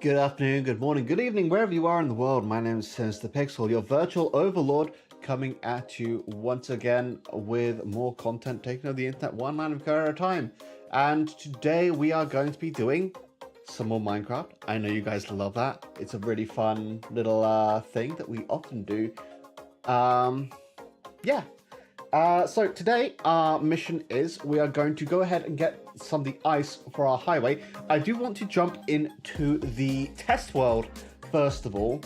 Good afternoon, good morning, good evening, wherever you are in the world. My name is Sinister Pixel, your virtual overlord, coming at you once again with more content taking over the internet one line of code at a time. And today we are going to be doing some more Minecraft. I know you guys love that. It's a really fun little thing that we often do. Yeah. So today our mission is we are going to go ahead and get some of the ice for our highway. I do want to jump into the test world first of all,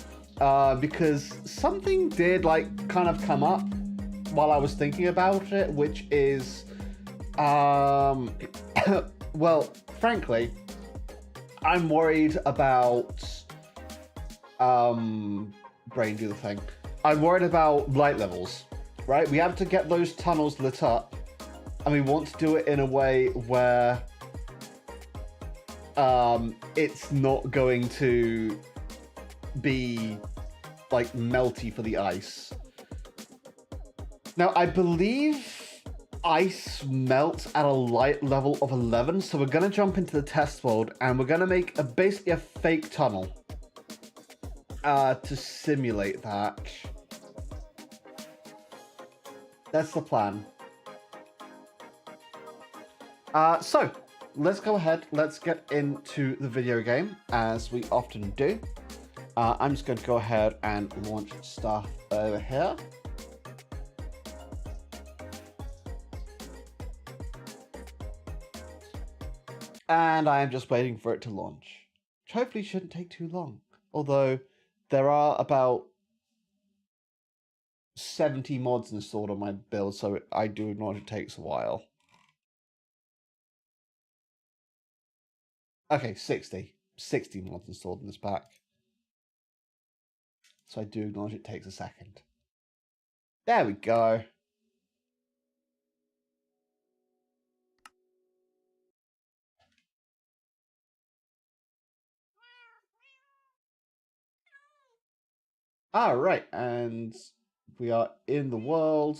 because something did kind of come up while I was thinking about it, which is, well, frankly, I'm worried about, brain do the thing. I'm worried about light levels, right? We have to get those tunnels lit up, and we want to do it in a way where, it's not going to be, melty for the ice. Now, I believe ice melts at a light level of 11, so we're going to jump into the test world, and we're going to make basically a fake tunnel to simulate that. That's the plan. So, let's go ahead, let's get into the video game, as we often do. I'm just going to go ahead and launch stuff over here. And I am just waiting for it to launch, which hopefully shouldn't take too long. Although, there are about 70 mods installed on my build, so I do acknowledge it takes a while. Okay, 60 mods installed in this pack. So I do acknowledge it takes a second. There we go. All right, and we are in the world.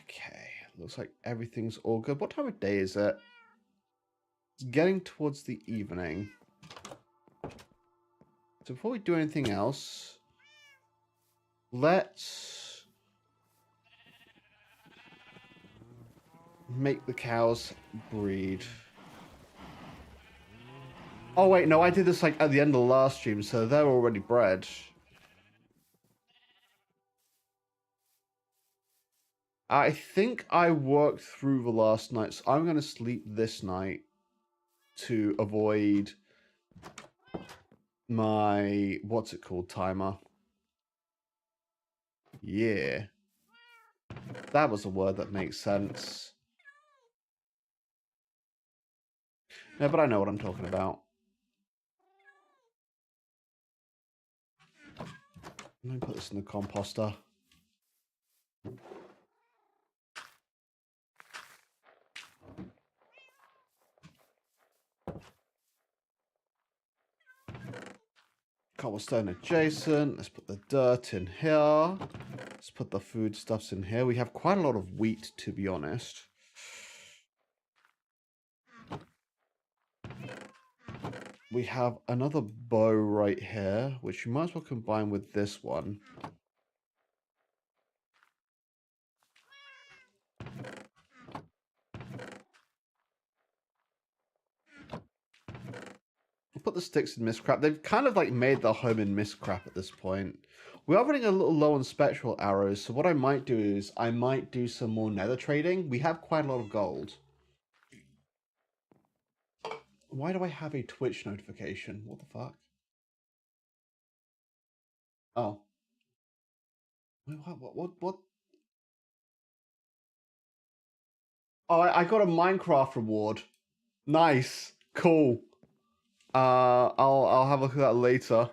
Okay, looks like everything's all good. What time of day is it? It's getting towards the evening. So before we do anything else, let's make the cows breed. Oh wait, no, I did this at the end of the last stream, so they're already bred. I think I worked through the last night, so I'm going to sleep this night to avoid my, what's it called, timer. Yeah. That was a word that makes sense. No, but I know what I'm talking about. Let me put this in the composter. Cobblestone adjacent. Let's put the dirt in here. Let's put the foodstuffs in here. We have quite a lot of wheat, to be honest. We have another bow right here, which you might as well combine with this one. We'll put the sticks in Mistcrap. They've kind of made their home in Mistcrap at this point. We are running a little low on spectral arrows, so what I might do is I might do some more nether trading. We have quite a lot of gold. Why do I have a Twitch notification? What the fuck? Oh. What? Oh, I got a Minecraft reward. Nice. Cool. I'll have a look at that later.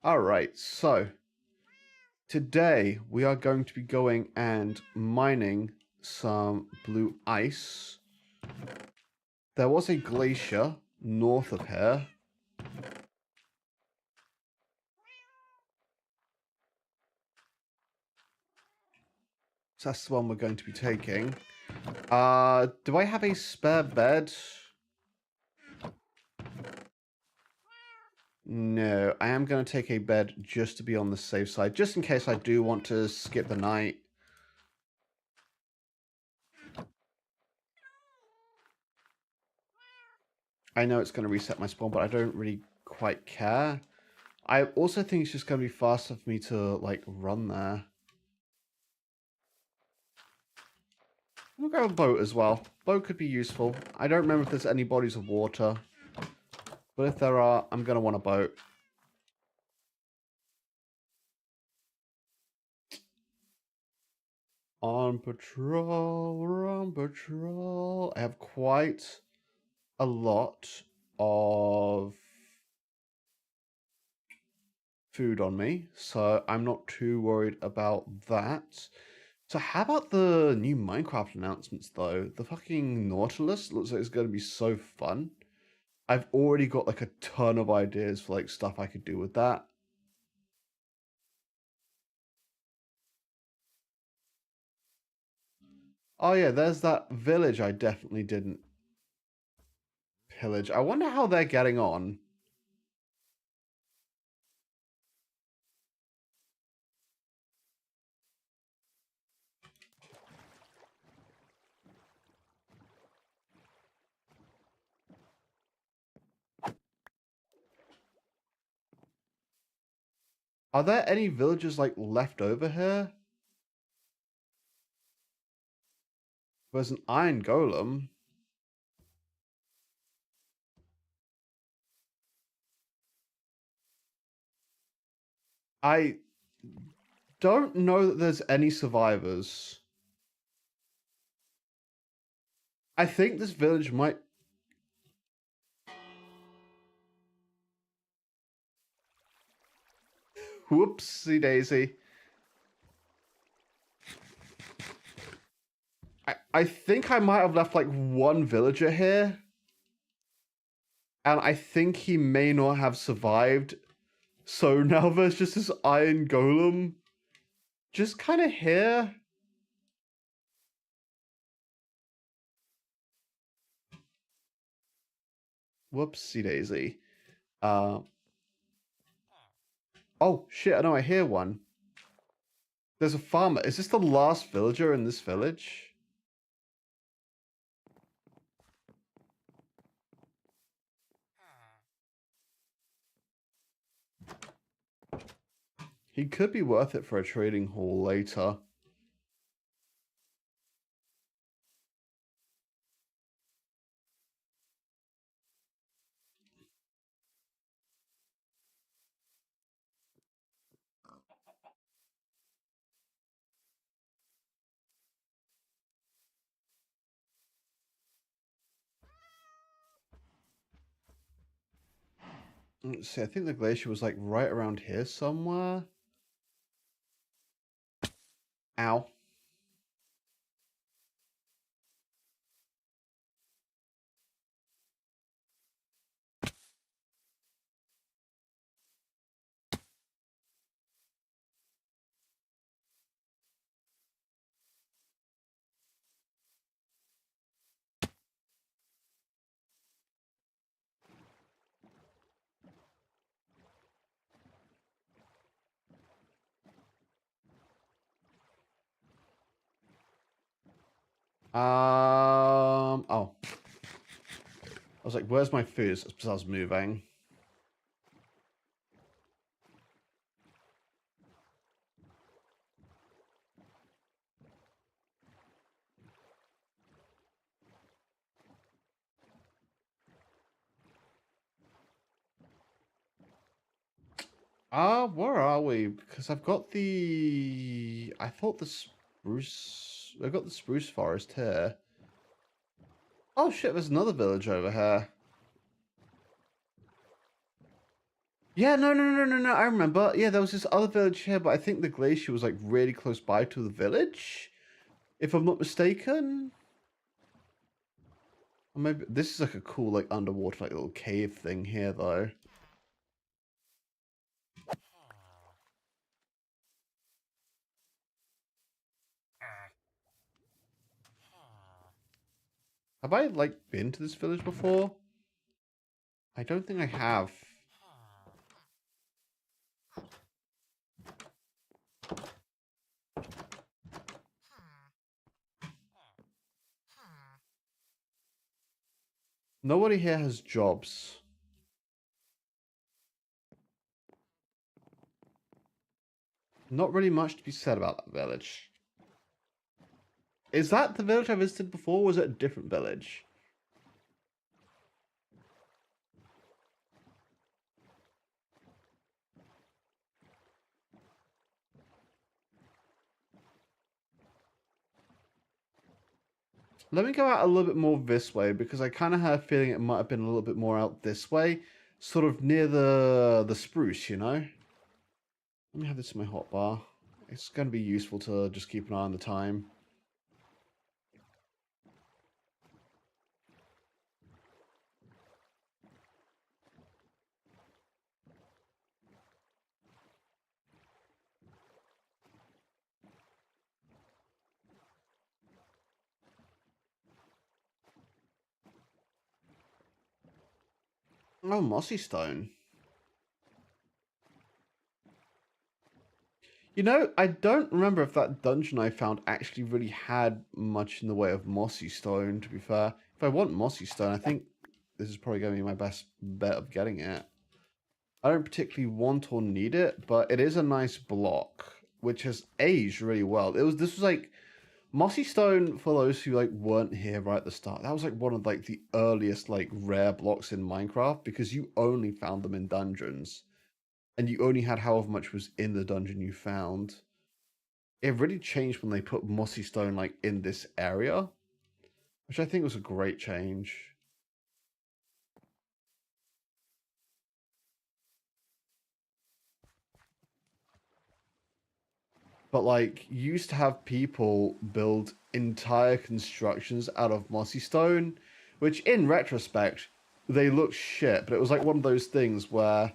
Alright, so today we are going to be going and mining some blue ice. There was a glacier north of here. So that's the one we're going to be taking. Do I have a spare bed? No, I am going to take a bed just to be on the safe side, just in case I do want to skip the night. I know it's going to reset my spawn, but I don't really quite care. I also think it's just going to be faster for me to, like, run there. We'll go with boat as well. Boat could be useful. I don't remember if there's any bodies of water. But if there are, I'm going to want a boat. On patrol, we're on patrol. I have quite a lot of food on me, so I'm not too worried about that. So how about the new Minecraft announcements, though? The fucking Nautilus looks like it's going to be so fun. I've already got like a ton of ideas for like stuff I could do with that. Oh yeah, there's that village I definitely didn't pillage. I wonder how they're getting on. Are there any villagers like left over here? There's an iron golem. I don't know that there's any survivors. I think this village might... Whoopsie daisy. I think I might have left like one villager here. And I think he may not have survived. So now there's just this iron golem. Just kind of here. Whoopsie daisy. Oh shit, I know, I hear one. There's a farmer. Is this the last villager in this village? He could be worth it for a trading hall later. Let's see, I think the glacier was like right around here somewhere. Ow. Oh. I was like, where's my food? It's because I was moving. Where are we? Because I've got the... I thought the spruce... I've got the spruce forest here. Oh shit, there's another village over here. Yeah, no, I remember. Yeah, there was this other village here, but I think the glacier was like really close by to the village. If I'm not mistaken. Or maybe this is like a cool like underwater like little cave thing here though. Have I like been to this village before? I don't think I have. Nobody here has jobs. Not really much to be said about that village. Is that the village I visited before, or was it a different village? Let me go out a little bit more this way, because I kind of had a feeling it might have been a little bit more out this way. Sort of near the spruce, you know? Let me have this in my hotbar. It's going to be useful to just keep an eye on the time. Oh, mossy stone. You know, I don't remember if that dungeon I found actually really had much in the way of mossy stone, to be fair. If I want mossy stone, I think this is probably going to be my best bet of getting it. I don't particularly want or need it, but it is a nice block, which has aged really well. This was like mossy stone, for those who like weren't here right at the start. That was like one of like the earliest like rare blocks in Minecraft, because you only found them in dungeons, and you only had however much was in the dungeon you found. It really changed when they put mossy stone like in this area, which I think was a great change. But like, you used to have people build entire constructions out of mossy stone, which in retrospect they look shit, but it was like one of those things where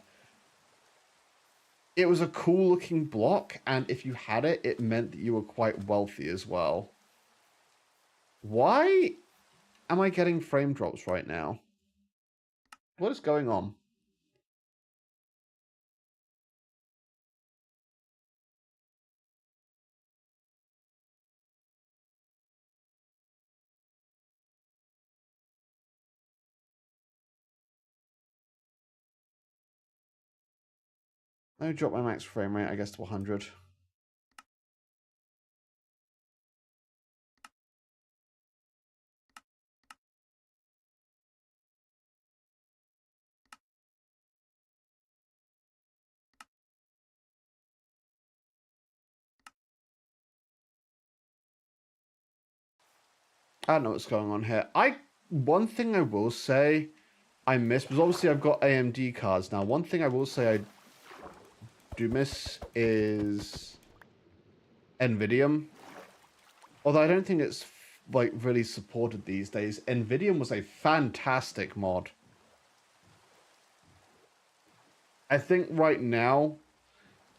it was a cool looking block, and if you had it, it meant that you were quite wealthy as well. Why am I getting frame drops right now? What is going on? Let me drop my max frame rate, I guess, to 100. I don't know what's going on here. One thing I will say I miss, because obviously I've got AMD cards now. One thing I will say I do miss is Nvidium. Although I don't think it's like really supported these days. Nvidium was a fantastic mod. I think right now,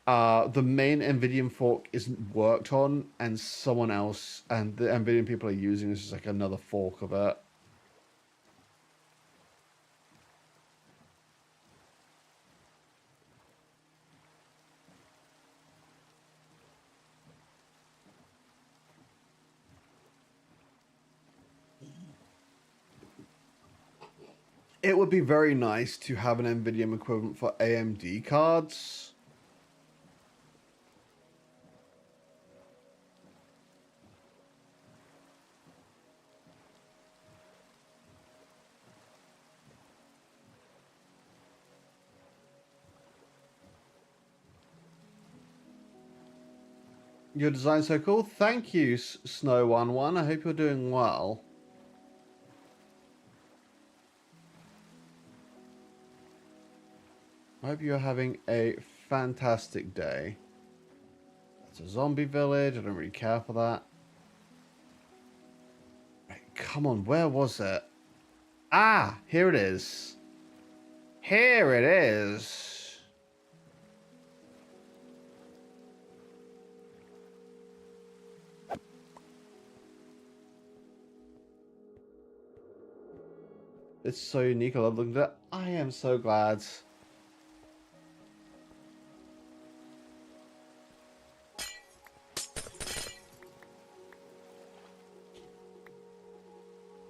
the main Nvidium fork isn't worked on, and someone else, and the Nvidium people are using is just like another fork of it. It would be very nice to have an Nvidium equivalent for AMD cards. Your design's so cool. Thank you, Snow11. I hope you're doing well. I hope you're having a fantastic day. It's a zombie village. I don't really care for that. Right, come on, where was it? Ah, here it is. Here it is. It's so unique. I love looking at it. I am so glad.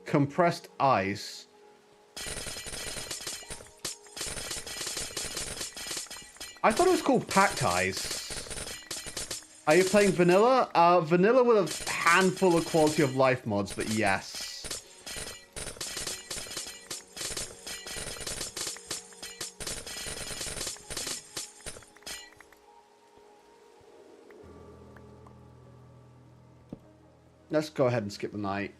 Compressed ice. I thought it was called Packed Ice. Are you playing vanilla? Vanilla with a handful of quality of life mods, but yes. Let's go ahead and skip the night.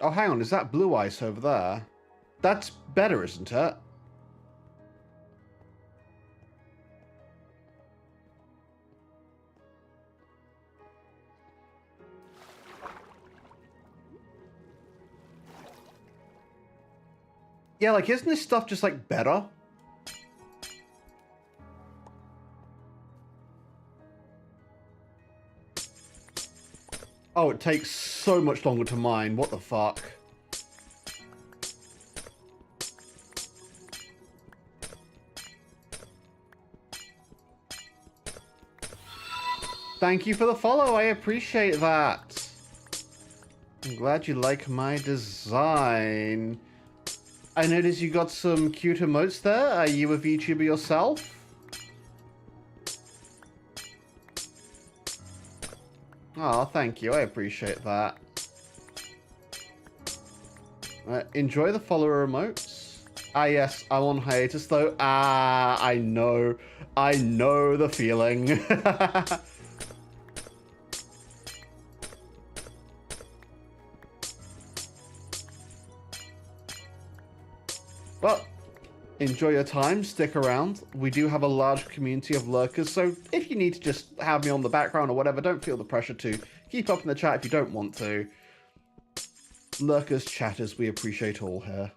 Oh, hang on. Is that blue ice over there? That's better, isn't it? Yeah, like, isn't this stuff just, like, better? Oh, it takes so much longer to mine. What the fuck? Thank you for the follow. I appreciate that. I'm glad you like my design. I noticed you got some cute emotes there. Are you a VTuber yourself? Oh, thank you. I appreciate that. Enjoy the follower emotes. Ah, yes, I'm on hiatus though. Ah, I know. I know the feeling. Well, enjoy your time, stick around. We do have a large community of lurkers, so if you need to just have me on the background or whatever, don't feel the pressure to. Keep up in the chat if you don't want to. Lurkers, chatters, we appreciate all here.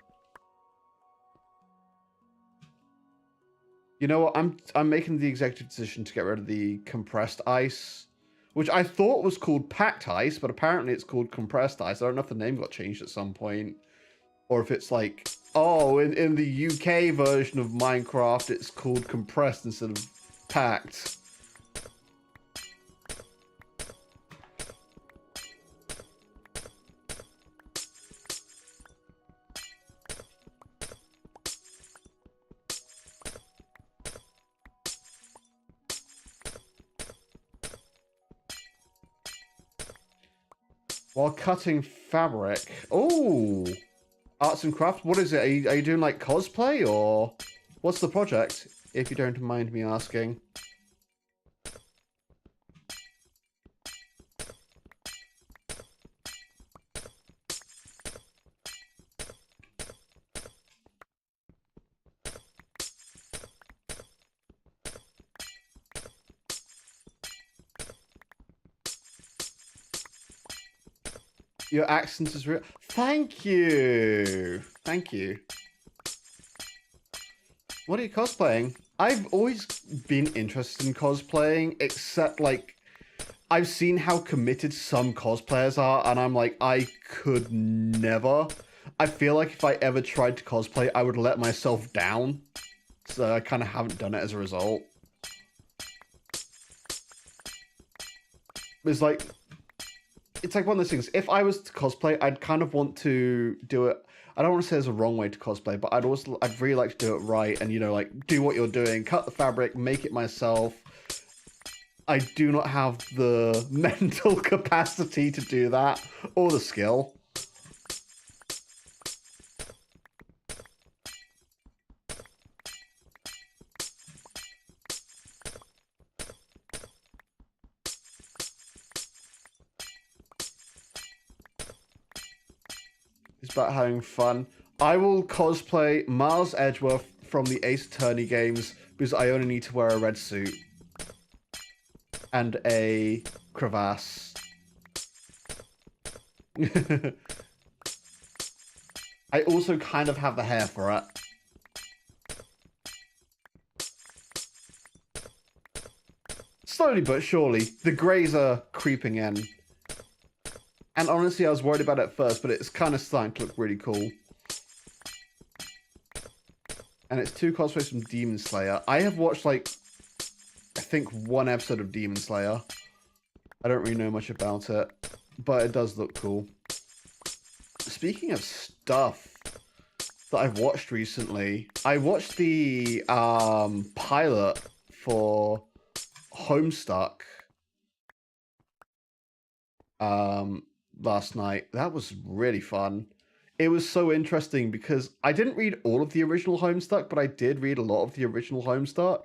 You know what, I'm making the executive decision to get rid of the compressed ice, which I thought was called packed ice, but apparently it's called compressed ice. I don't know if the name got changed at some point. Or if it's like, oh, in the UK version of Minecraft, it's called compressed instead of packed. While cutting fabric. Oh! Arts and crafts? What is it? Are you doing like cosplay or what's the project? If you don't mind me asking. Your accent is real. Thank you. Thank you. What are you cosplaying? I've always been interested in cosplaying, except like I've seen how committed some cosplayers are, and I'm like, I could never. I feel like if I ever tried to cosplay, I would let myself down. So I kind of haven't done it as a result. It's like one of those things. If I was to cosplay, I'd kind of want to do it. I don't want to say there's a wrong way to cosplay, but I'd really like to do it right and, you know, like do what you're doing, cut the fabric, make it myself. I do not have the mental capacity to do that or the skill. It's about having fun. I will cosplay Miles Edgeworth from the Ace Attorney games because I only need to wear a red suit and a crevasse. I also kind of have the hair for it. Slowly but surely, the greys are creeping in. And honestly, I was worried about it at first, but it's kind of starting to look really cool. And it's 2 cosplays from Demon Slayer. I have watched, like, I think 1 episode of Demon Slayer. I don't really know much about it, but it does look cool. Speaking of stuff that I've watched recently, I watched the pilot for Homestuck last night. That was really fun. It was so interesting because I didn't read all of the original Homestuck, but I did read a lot of the original Homestuck.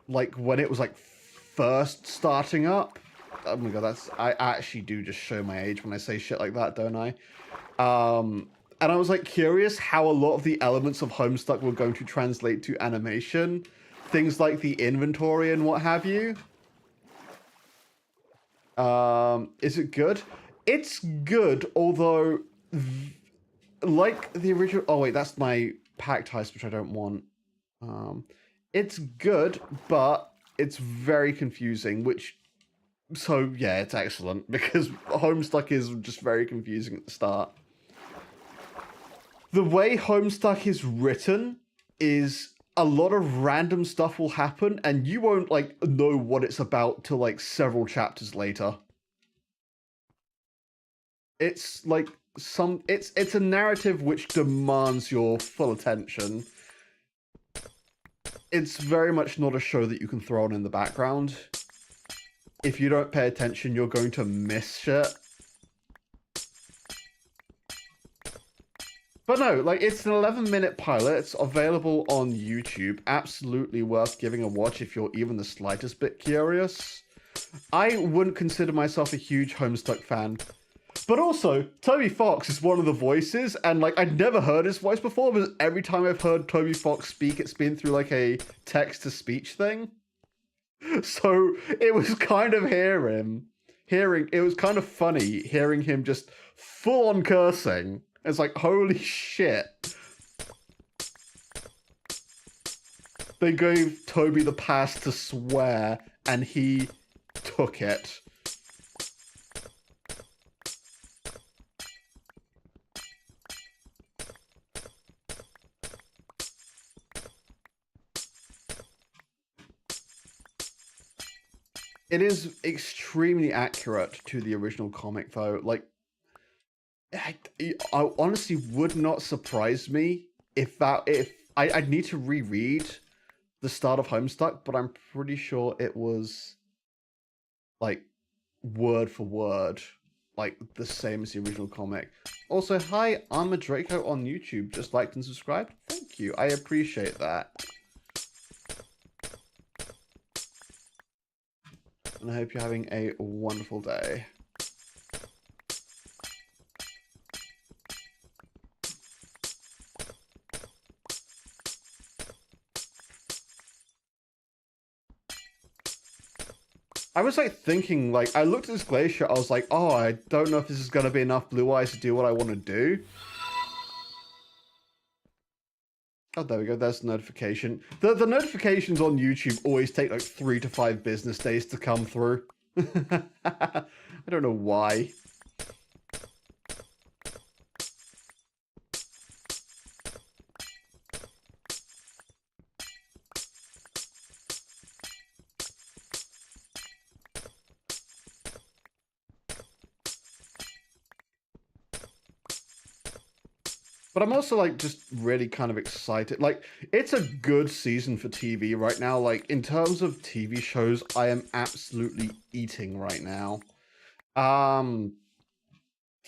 Like when it was like first starting up. Oh my god, I actually do just show my age when I say shit like that, don't I? And I was like curious how a lot of the elements of Homestuck were going to translate to animation. Things like the inventory and what have you. Is it good? It's good, although like the original. Oh wait, that's my packed heist, which I don't want. It's good, but it's very confusing. So yeah, it's excellent because Homestuck is just very confusing at the start. The way Homestuck is written is a lot of random stuff will happen, and you won't like know what it's about till like several chapters later. It's like it's a narrative which demands your full attention. It's very much not a show that you can throw on in the background. If you don't pay attention, you're going to miss shit. But no, like, it's an 11-minute pilot. It's available on YouTube. Absolutely worth giving a watch if you're even the slightest bit curious. I wouldn't consider myself a huge Homestuck fan. But also, Toby Fox is one of the voices, and like, I'd never heard his voice before, but every time I've heard Toby Fox speak, it's been through like a text-to-speech thing. So it was kind of it was kind of funny hearing him just full-on cursing. It's like, holy shit. They gave Toby the pass to swear, and he took it. It is extremely accurate to the original comic, though. Like, I honestly would not surprise me if I'd need to reread the start of Homestuck, but I'm pretty sure it was like word for word, like the same as the original comic. Also, hi, I'm a Draco on YouTube. Just liked and subscribed. Thank you. I appreciate that. And I hope you're having a wonderful day. I was like thinking, like, I looked at this glacier, I was like, oh, I don't know if this is going to be enough blue eyes to do what I want to do. Oh, there we go, there's the notification. The notifications on YouTube always take like 3 to 5 business days to come through. I don't know why. But I'm also like just really kind of excited. Like, it's a good season for TV right now. Like, in terms of TV shows, I am absolutely eating right now.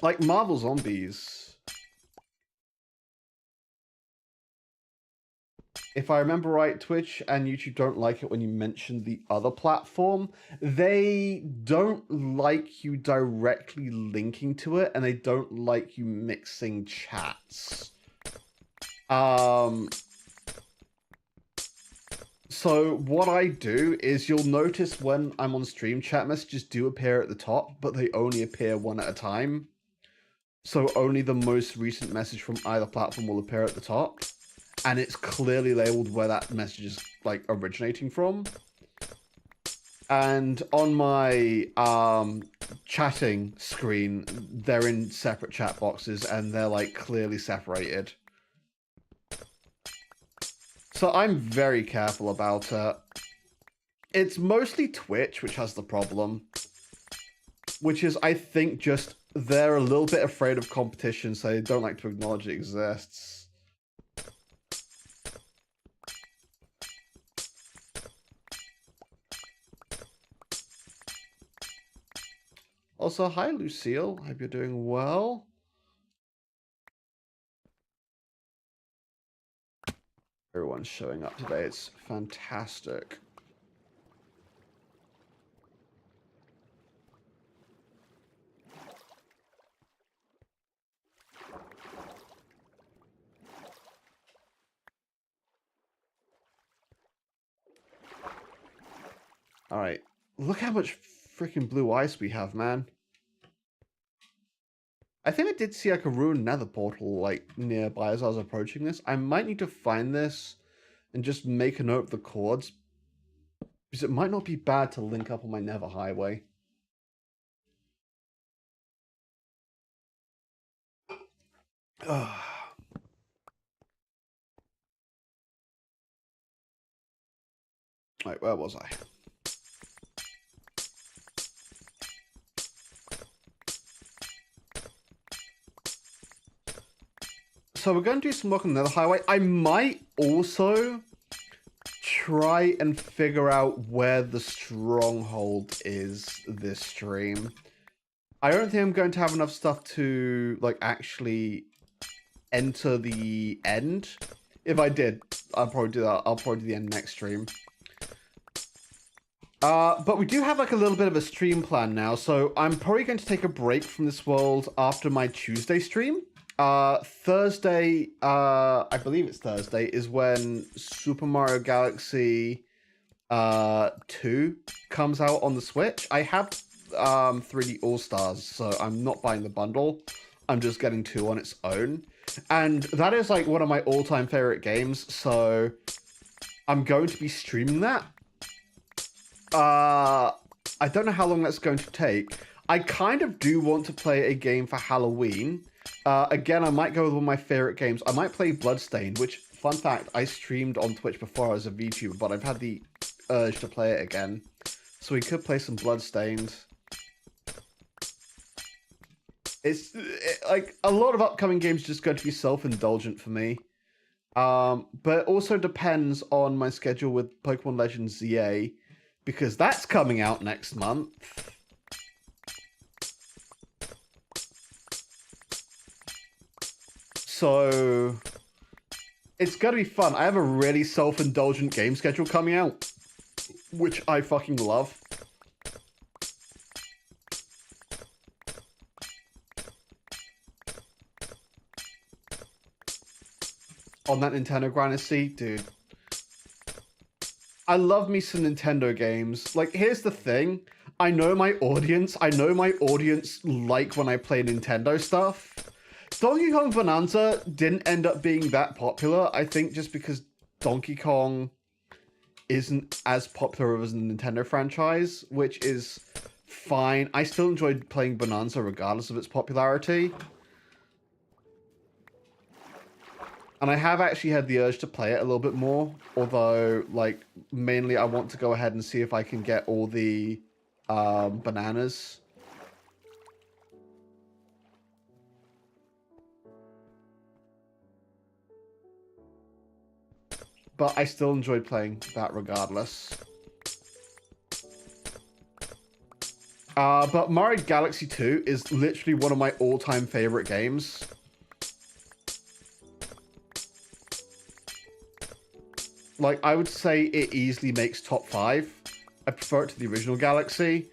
Like Marvel Zombies. If I remember right, Twitch and YouTube don't like it when you mention the other platform. They don't like you directly linking to it, and they don't like you mixing chats. So what I do is you'll notice when I'm on stream, chat messages do appear at the top, but they only appear one at a time. So only the most recent message from either platform will appear at the top. And it's clearly labeled where that message is like originating from. And on my chatting screen, they're in separate chat boxes and they're like clearly separated. So I'm very careful about it. It's mostly Twitch which has the problem. Which is, I think, just they're a little bit afraid of competition, so they don't like to acknowledge it exists. Also, hi Lucille, hope you're doing well. Everyone's showing up today, it's fantastic. Alright, look how much freaking blue ice we have, man. I think I did see like a ruined nether portal like nearby as I was approaching this. I might need to find this and just make a note of the chords, because it might not be bad to link up on my nether highway. Right, where was I? So we're going to do some work on the nether highway. I might also try and figure out where the stronghold is this stream. I don't think I'm going to have enough stuff to like actually enter the end. If I did, I'll probably do that. I'll probably do the end next stream. But we do have like a little bit of a stream plan now, so I'm probably going to take a break from this world after my Tuesday stream. Thursday, I believe it's Thursday, is when Super Mario Galaxy 2 comes out on the Switch. I have 3D All-Stars, so I'm not buying the bundle. I'm just getting 2 on its own. And that is like one of my all-time favorite games, so I'm going to be streaming that. I don't know how long that's going to take. I kind of do want to play a game for Halloween. Again, I might go with one of my favorite games. I might play Bloodstained, which, fun fact, I streamed on Twitch before I was a VTuber, but I've had the urge to play it again. So we could play some Bloodstained. Like, a lot of upcoming games are just going to be self-indulgent for me. But it also depends on my schedule with Pokemon Legends ZA, because that's coming out next month. So it's gonna be fun. I have a really self-indulgent game schedule coming out, which I fucking love. On that Nintendo grind, see, dude. I love me some Nintendo games. Like, here's the thing. I know my audience. I know my audience like when I play Nintendo stuff. Donkey Kong Bonanza didn't end up being that popular, I think, just because Donkey Kong isn't as popular as a Nintendo franchise, which is fine. I still enjoyed playing Bonanza regardless of its popularity. And I have actually had the urge to play it a little bit more, although, like, mainly I want to go ahead and see if I can get all the bananas. But I still enjoyed playing that regardless. But Mario Galaxy 2 is literally one of my all-time favorite games. Like, I would say it easily makes top 5. I prefer it to the original Galaxy,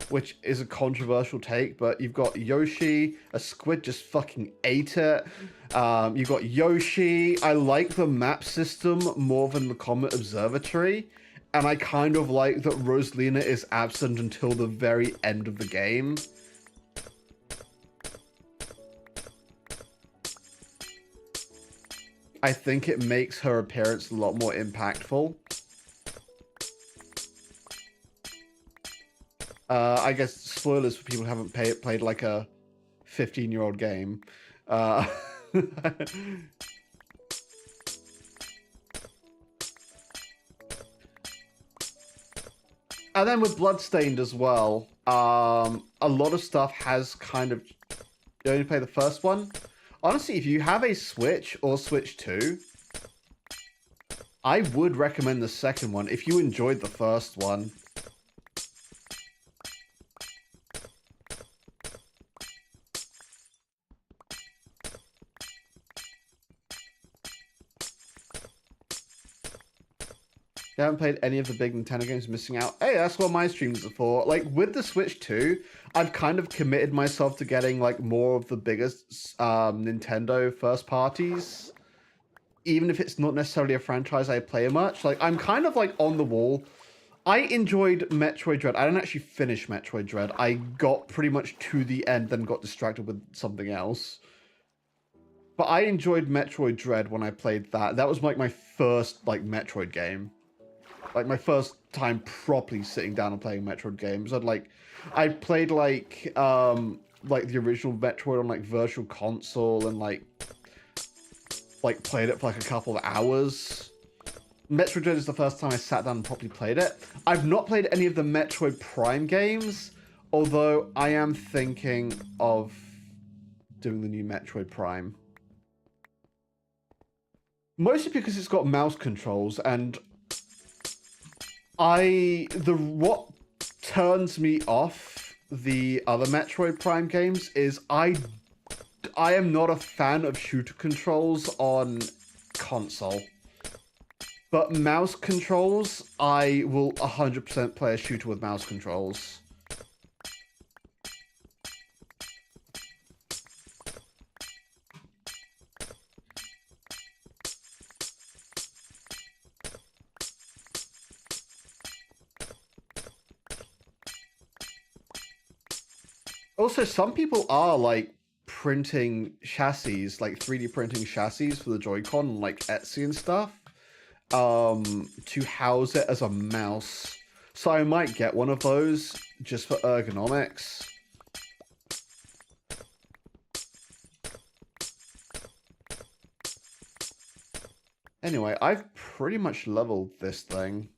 which is a controversial take, but you've got Yoshi, a squid just fucking ate it. You've got Yoshi. I like the map system more than the Comet Observatory, and I kind of like that Rosalina is absent until the very end of the game. I think it makes her appearance a lot more impactful. I guess spoilers for people who haven't played like a 15-year-old game. And then with Bloodstained as well, a lot of stuff has kind of... You only play the first one? Honestly, if you have a Switch or Switch 2, I would recommend the second one if you enjoyed the first one. You haven't played any of the big Nintendo games, missing out. Hey, that's what my streams are for. Like, with the Switch 2, I've kind of committed myself to getting, like, more of the biggest Nintendo first parties. Even if it's not necessarily a franchise I play much. Like, I'm kind of, like, on the wall. I enjoyed Metroid Dread. I didn't actually finish Metroid Dread. I got pretty much to the end, then got distracted with something else. But I enjoyed Metroid Dread when I played that. That was, like, my first, like, Metroid game. Like, my first time properly sitting down and playing Metroid games. I played, like the original Metroid on, like, Virtual Console and, like, played it for, like, a couple of hours. Metroid Dread is the first time I sat down and properly played it. I've not played any of the Metroid Prime games, although I am thinking of doing the new Metroid Prime. Mostly because it's got mouse controls, and what turns me off the other Metroid Prime games is I am not a fan of shooter controls on console. But mouse controls, I will 100% play a shooter with mouse controls. Also, some people are, like, printing chassis, like 3D printing chassis for the Joy-Con, like Etsy and stuff, to house it as a mouse. So I might get one of those just for ergonomics. Anyway, I've pretty much leveled this thing.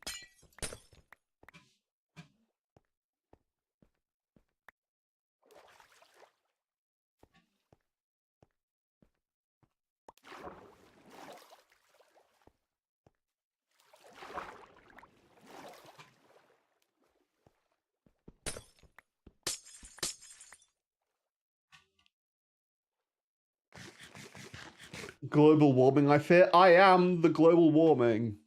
Global warming, I fear. I am the global warming.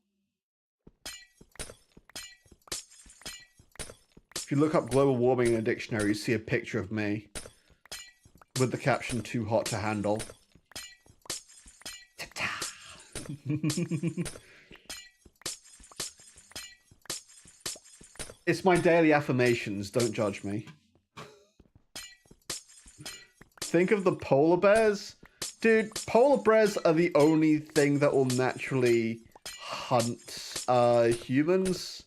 If you look up global warming in a dictionary, you see a picture of me with the caption, "Too hot to handle." It's my daily affirmations, don't judge me. Think of the polar bears. Dude, polar bears are the only thing that will naturally hunt humans.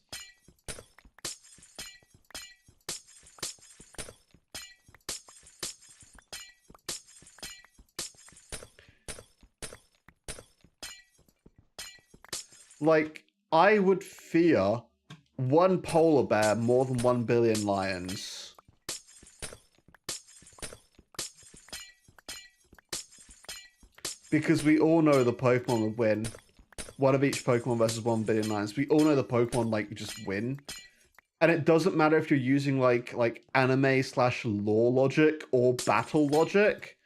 Like, I would fear one polar bear more than 1 billion lions. Because we all know the Pokemon would win. One of each Pokemon versus 1 billion lions. We all know the Pokemon, like, just win. And it doesn't matter if you're using, like anime/lore logic or battle logic.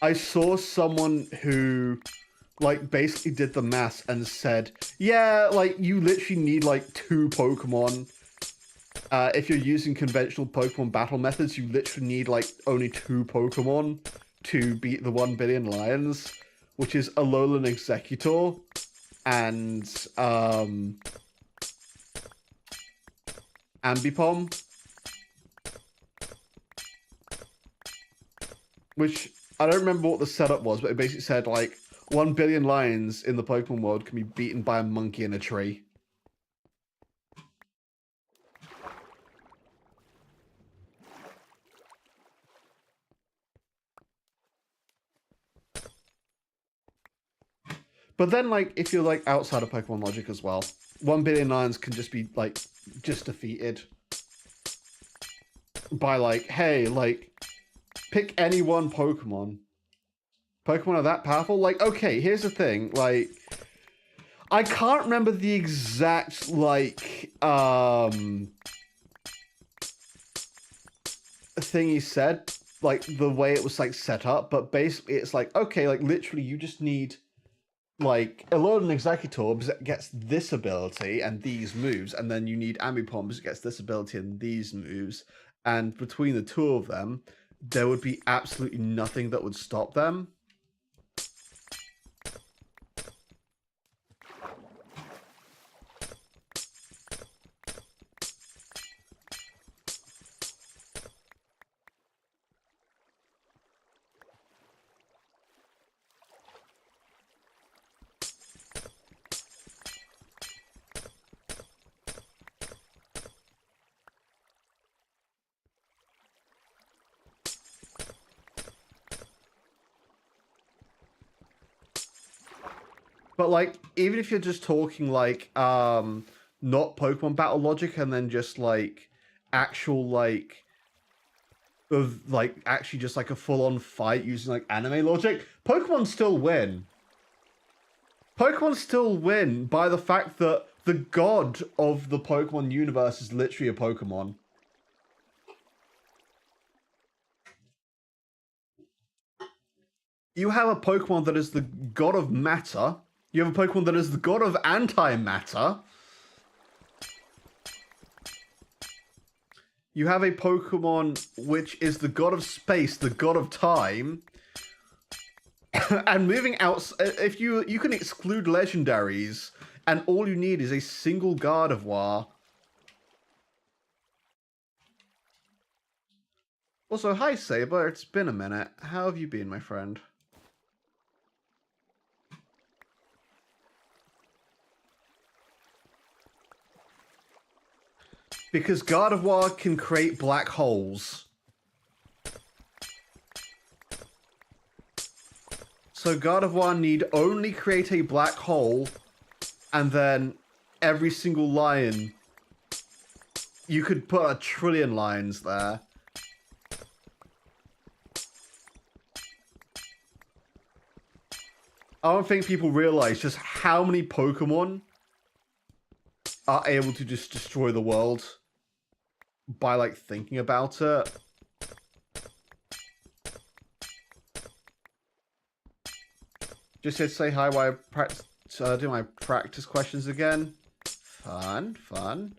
I saw someone who, like, basically did the math and said, yeah, like, you literally need, like, 2 Pokemon. If you're using conventional Pokemon battle methods, you literally need, like, only 2 Pokemon to beat the 1 billion lions, which is Alolan Executor and Ambipom. Which, I don't remember what the setup was, but it basically said, like, 1 billion lions in the Pokemon world can be beaten by a monkey in a tree. But then, like, if you're, like, outside of Pokemon logic as well, 1 billion lions can just be, like, just defeated by, like, hey, like, pick any one Pokemon. Pokemon are that powerful? Like, okay, here's the thing, like, I can't remember the exact, like, thing he said, like, the way it was, like, set up, but basically it's like, okay, like, literally you just need, like, Alolan Executor gets this ability and these moves, and then you need Ambipom that gets this ability and these moves, and between the two of them, there would be absolutely nothing that would stop them. But, like, even if you're just talking, like, not Pokemon battle logic and then just, like, actual, like, of, like, actually just, like, a full-on fight using, like, anime logic, Pokemon still win. Pokemon still win by the fact that the god of the Pokemon universe is literally a Pokemon. You have a Pokemon that is the god of matter. You have a Pokemon that is the god of antimatter. You have a Pokemon which is the god of space, the god of time. And moving out, if you can exclude legendaries, and all you need is a single Gardevoir. Also, hi Saber, it's been a minute. How have you been, my friend? Because Gardevoir can create black holes. So Gardevoir need only create a black hole, and then every single lion, you could put 1 trillion lions there. I don't think people realize just how many Pokemon are able to just destroy the world by, like, thinking about it. Just here to say hi while I practice, do my practice questions again. Fun, fun.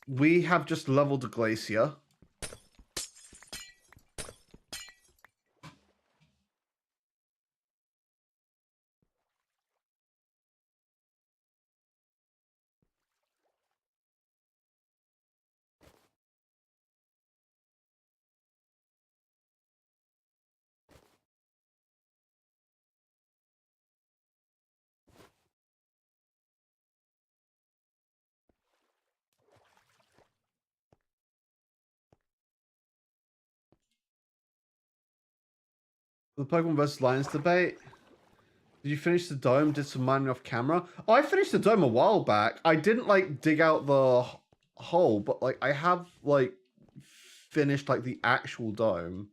We have just leveled a Glacier. The Pokemon vs. Lions debate. Did you finish the dome? Did some mining off camera? Oh, I finished the dome a while back. I didn't, like, dig out the hole, but, like, I have, like, finished, like, the actual dome.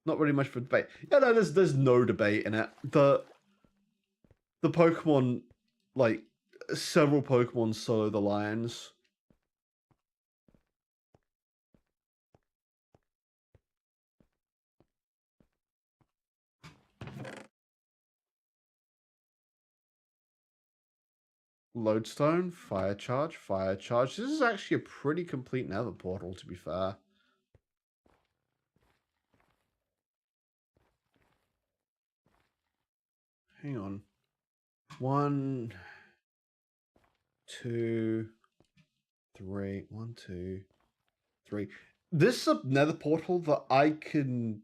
Not really much for debate. Yeah, no, there's no debate in it. The Pokemon, like, several Pokemon solo the lions. Lodestone, Fire Charge, Fire Charge. This is actually a pretty complete nether portal, to be fair. Hang on. 1, 2, 3. 1, 2, 3. This is a nether portal that I can,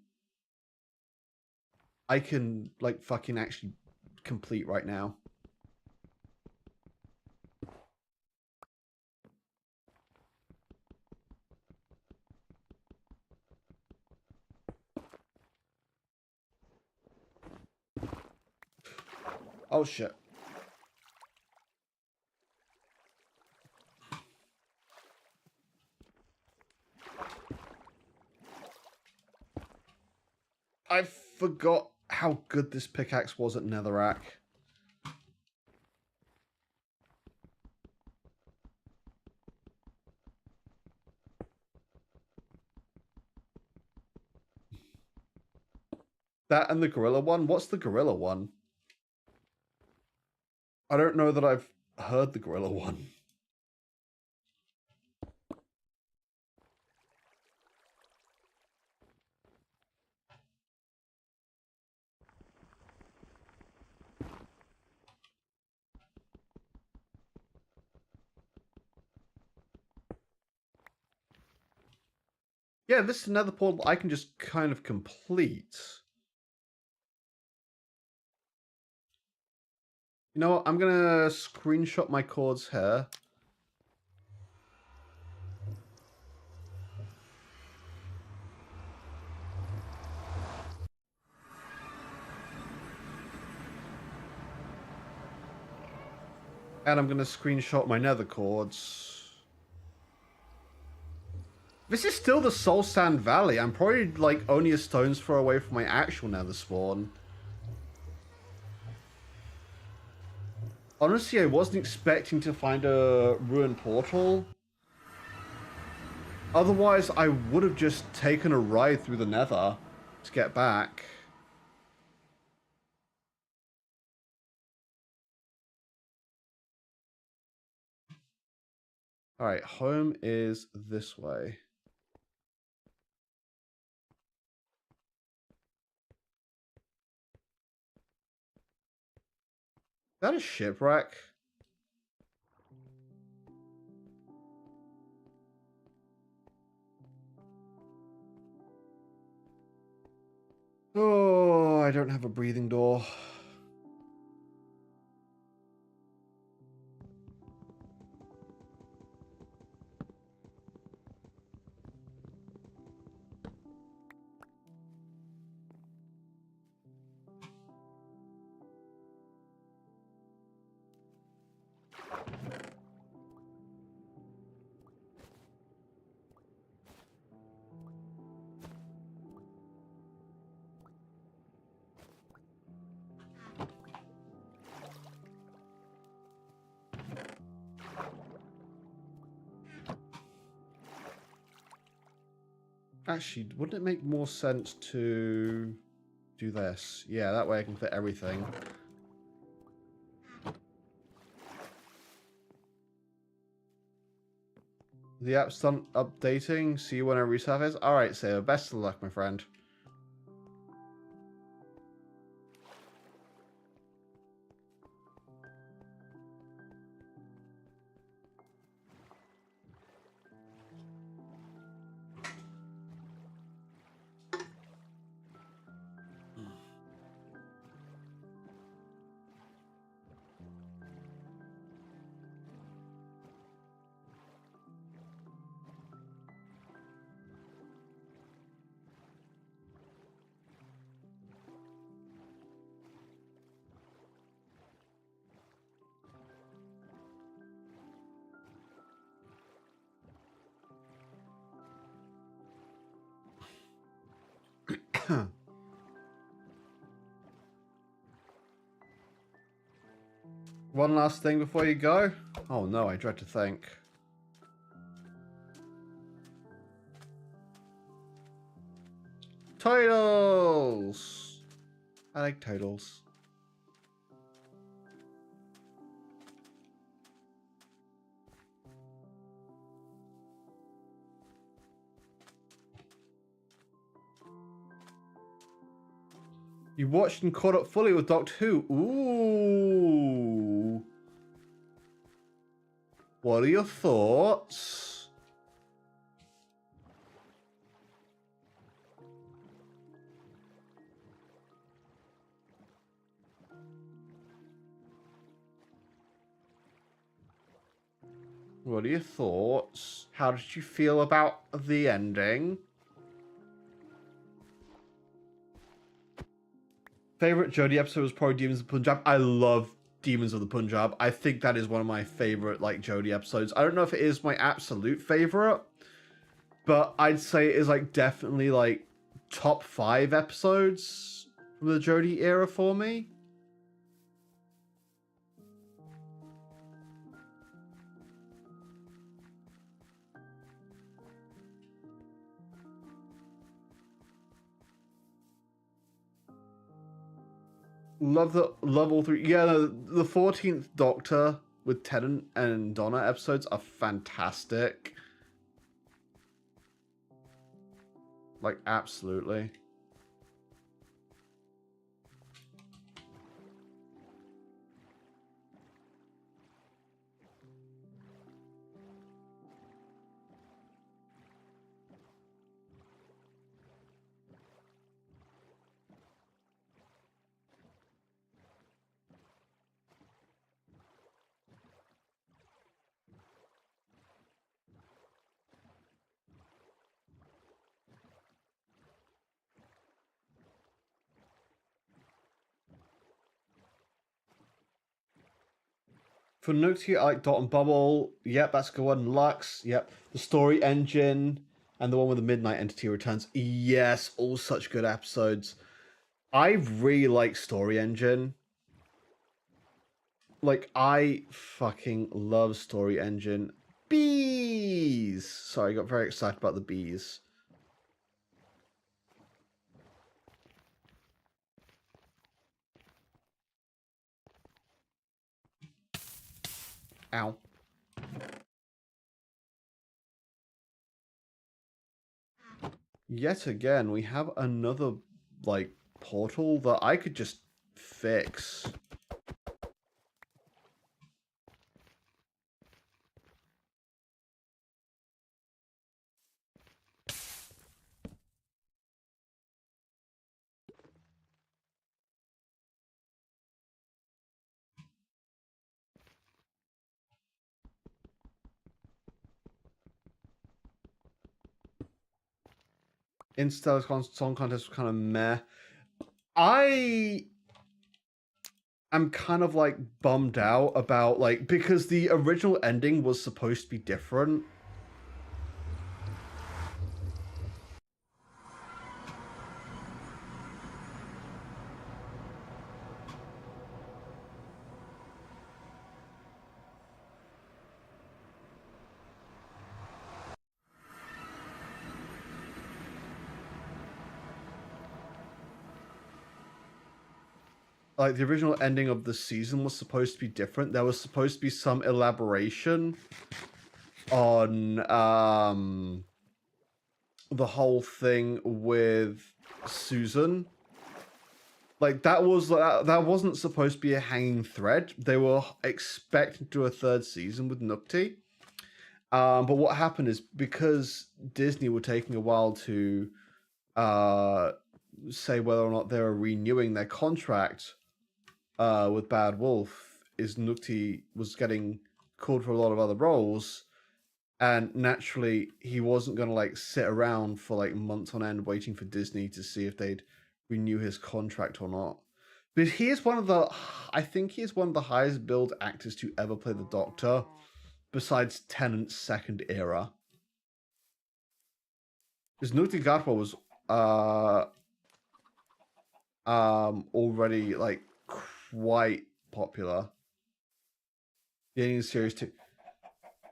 like, fucking actually complete right now. Oh, shit. I forgot how good this pickaxe was at Netherrack. That and the gorilla one? What's the gorilla one? I don't know that I've heard the gorilla one. Yeah, this is another portal I can just kind of complete. You know what? I'm going to screenshot my cords here. And I'm going to screenshot my nether cords. This is still the Soul Sand Valley. I'm probably like only a stone's throw away from my actual nether spawn. Honestly, I wasn't expecting to find a ruined portal. Otherwise, I would have just taken a ride through the nether to get back. Alright, home is this way. Is that a shipwreck? Oh, I don't have a breathing door. Actually, wouldn't it make more sense to do this? Yeah, that way I can fit everything. The app's done updating. See you when I resurface. Alright, so best of luck, my friend. One last thing before you go. Oh no, I dread to think. Titles! I like titles. You watched and caught up fully with Doctor Who. Ooh. What are your thoughts? What are your thoughts? How did you feel about the ending? Favorite Jodie episode was probably Demons of the Punjab. I love Demons of the Punjab. I think that is one of my favorite like Jodie episodes. I don't know if it is my absolute favorite, but I'd say it is like definitely like top 5 episodes from the Jodie era for me. Love all three. Yeah, the 14th Doctor with Tennant and Donna episodes are fantastic. Like, absolutely. For Nocti, I like Dot and Bubble. Yep, that's a good one. Lux. Yep. The Story Engine and the one with the Midnight Entity returns. Yes, all such good episodes. I really like Story Engine. Like, I fucking love Story Engine. Bees! Sorry, I got very excited about the bees. Ow. Yet again, we have another, like, portal that I could just fix. Interstellar Song Contest was kind of meh. I am kind of like bummed out about like because the original ending was supposed to be different. Like the original ending of the season was supposed to be different. There was supposed to be some elaboration on the whole thing with Susan. Like that wasn't supposed to be a hanging thread. They were expecting to do a 3rd season with Nukti. But what happened is because Disney were taking a while to say whether or not they were renewing their contract with Bad Wolf, is Nukti was getting called for a lot of other roles, and naturally he wasn't going to like sit around for like months on end waiting for Disney to see if they'd renew his contract or not. But he is one of the, I think he is one of the highest billed actors to ever play the Doctor, besides Tennant's second era. Because Nukti Gatwa was already like quite popular. The Alien series too.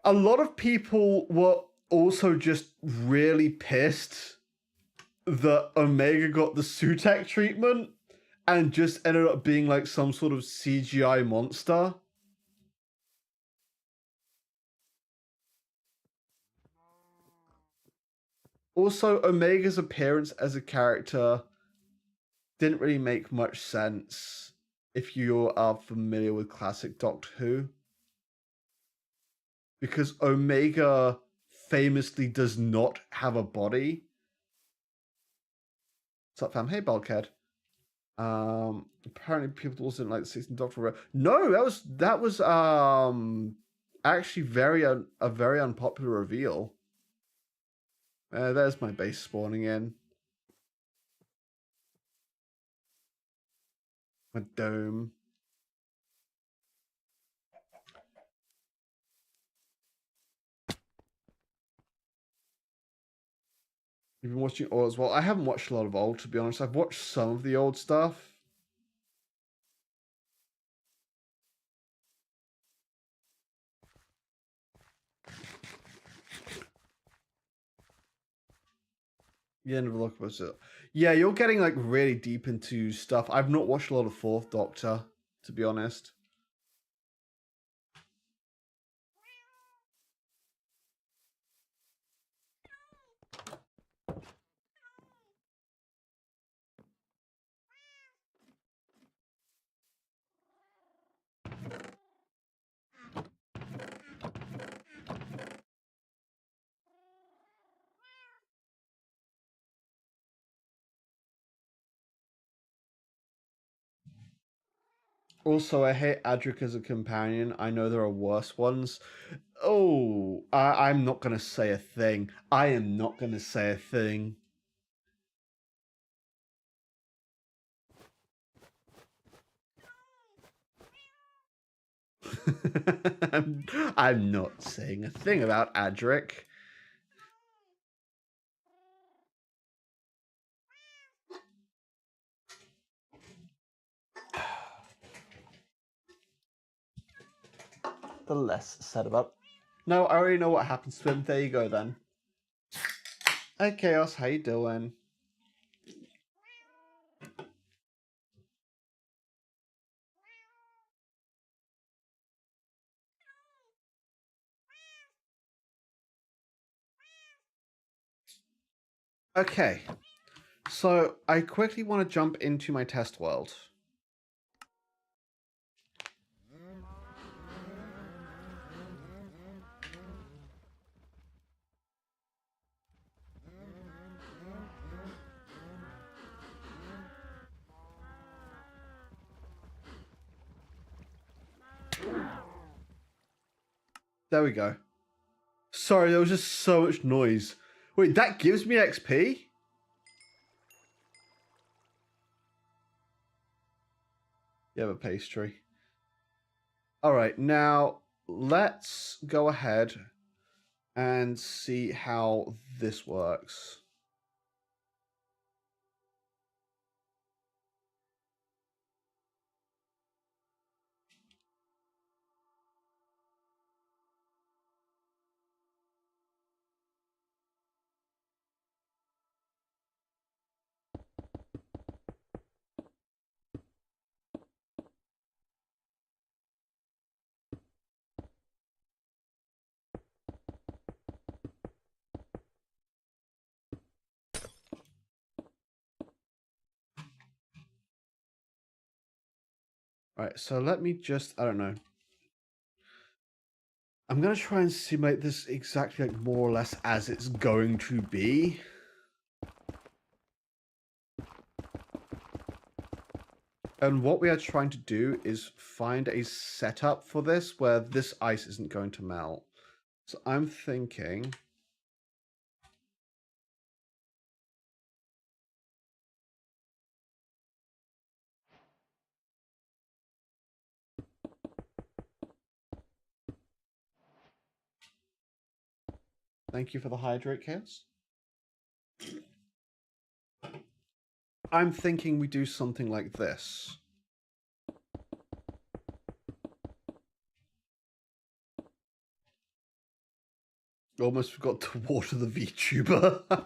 A lot of people were also just really pissed that Omega got the Sutek treatment and just ended up being like some sort of CGI monster. Also, Omega's appearance as a character didn't really make much sense if you are familiar with classic Doctor Who. Because Omega famously does not have a body. What's up, fam? Hey, Bulkhead. Apparently people also didn't like the 16th Doctor. No, that was actually a very unpopular reveal. There's my base spawning in. My dome. You've been watching old as well. I haven't watched a lot of old, to be honest. I've watched some of the old stuff. The end of the look was it. Yeah, you're getting like really deep into stuff. I've not watched a lot of Fourth Doctor, to be honest. Also, I hate Adric as a companion. I know there are worse ones. Oh, I'm not going to say a thing. I am not going to say a thing. I'm not saying a thing about Adric. The less said about... No, I already know what happens to him. There you go, then. Hey, Chaos, how you doing? Okay, so I quickly want to jump into my test world. There we go. Sorry, there was just so much noise. Wait, that gives me XP? You have a pastry. Alright, now let's go ahead and see how this works. Alright, so let me just, I don't know. I'm going to try and simulate this exactly like more or less as it's going to be. And what we are trying to do is find a setup for this where this ice isn't going to melt. So I'm thinking... Thank you for the hydrate, Chaos. I'm thinking we do something like this. Almost forgot to water the VTuber.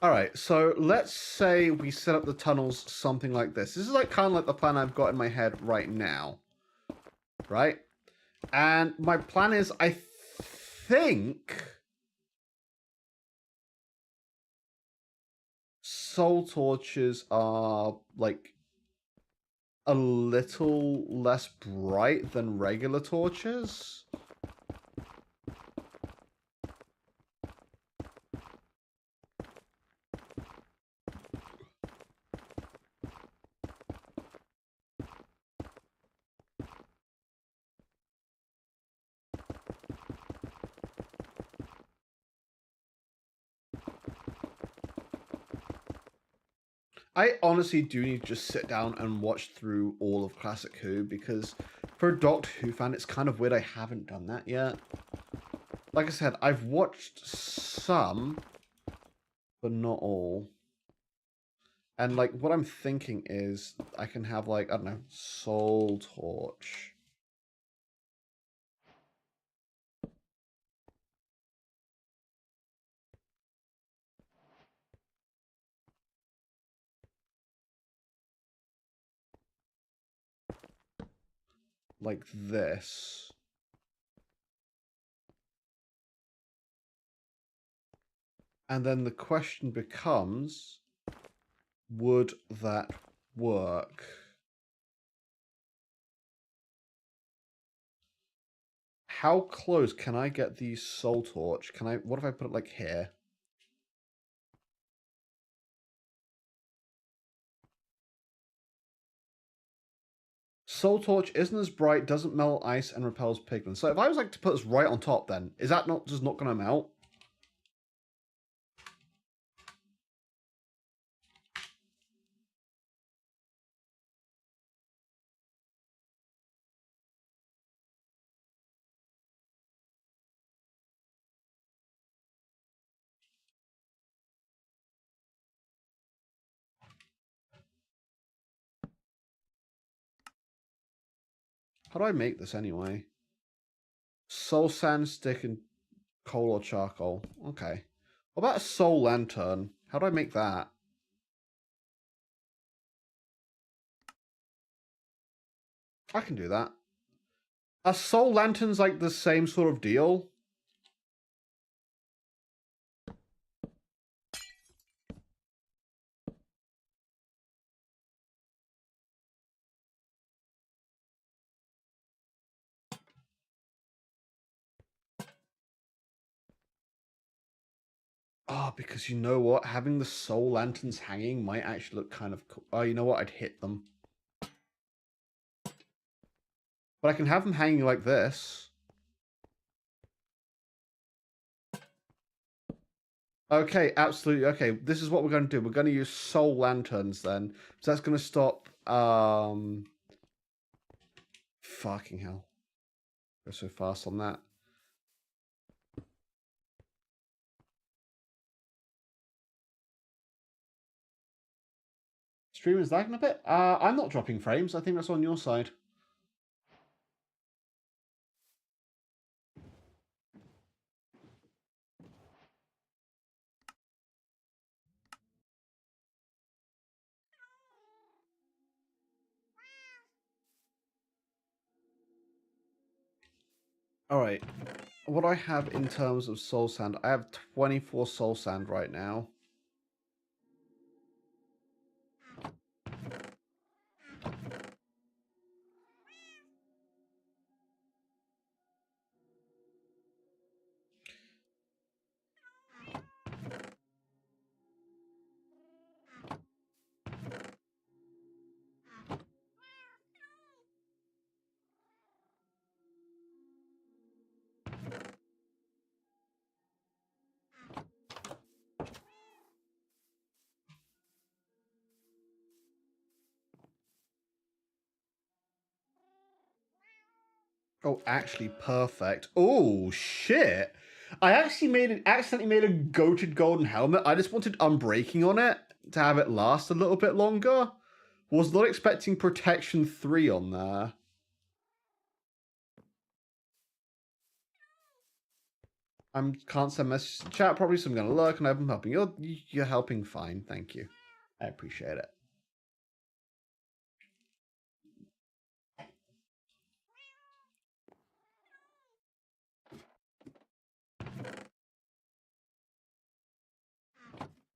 Alright, so let's say we set up the tunnels something like this. This is like kind of like the plan I've got in my head right now. Right? And my plan is, I think... soul torches are, like, a little less bright than regular torches. I honestly do need to just sit down and watch through all of Classic Who, because for a Doctor Who fan, it's kind of weird I haven't done that yet. Like I said, I've watched some, but not all. And, like, what I'm thinking is I can have, like, I don't know, Soul Torch. Like this. And then the question becomes, would that work? How close can I get the Soul Torch? Can I, what if I put it like here? Soul Torch isn't as bright, doesn't melt ice, and repels pigment. So if I was like to put this right on top, then is that not just not going to melt? How do I make this anyway? Soul Sand, Stick, and coal or charcoal. Okay. What about a Soul Lantern? How do I make that? I can do that. Are Soul Lanterns like the same sort of deal? Oh, because you know what? Having the Soul Lanterns hanging might actually look kind of cool. Oh, you know what? I'd hit them. But I can have them hanging like this. Okay, absolutely. Okay, this is what we're going to do. We're going to use Soul Lanterns then. So that's going to stop... Fucking hell. Go so fast on that. Stream is lagging a bit. I'm not dropping frames. I think that's on your side. Alright. What I have in terms of soul sand, I have 24 soul sand right now. Oh, actually, perfect. Oh, shit. I actually accidentally made a goated golden helmet. I just wanted unbreaking on it to have it last a little bit longer. Was not expecting protection 3 on there. I can't send messages to chat properly, so I'm going to look and I'm helping. You're helping fine. Thank you. I appreciate it.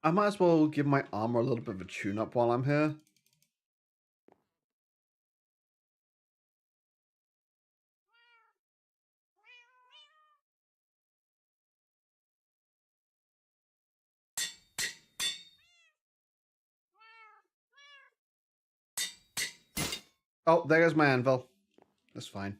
I might as well give my armor a little bit of a tune-up while I'm here. Oh, there's my anvil. That's fine.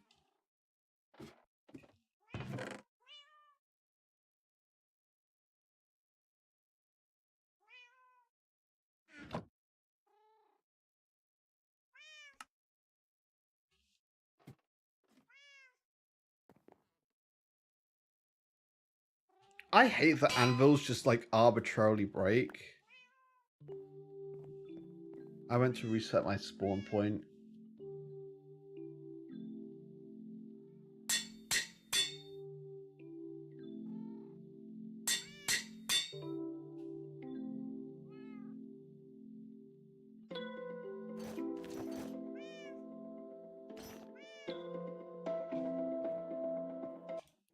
I hate that anvils just like arbitrarily break. I went to reset my spawn point.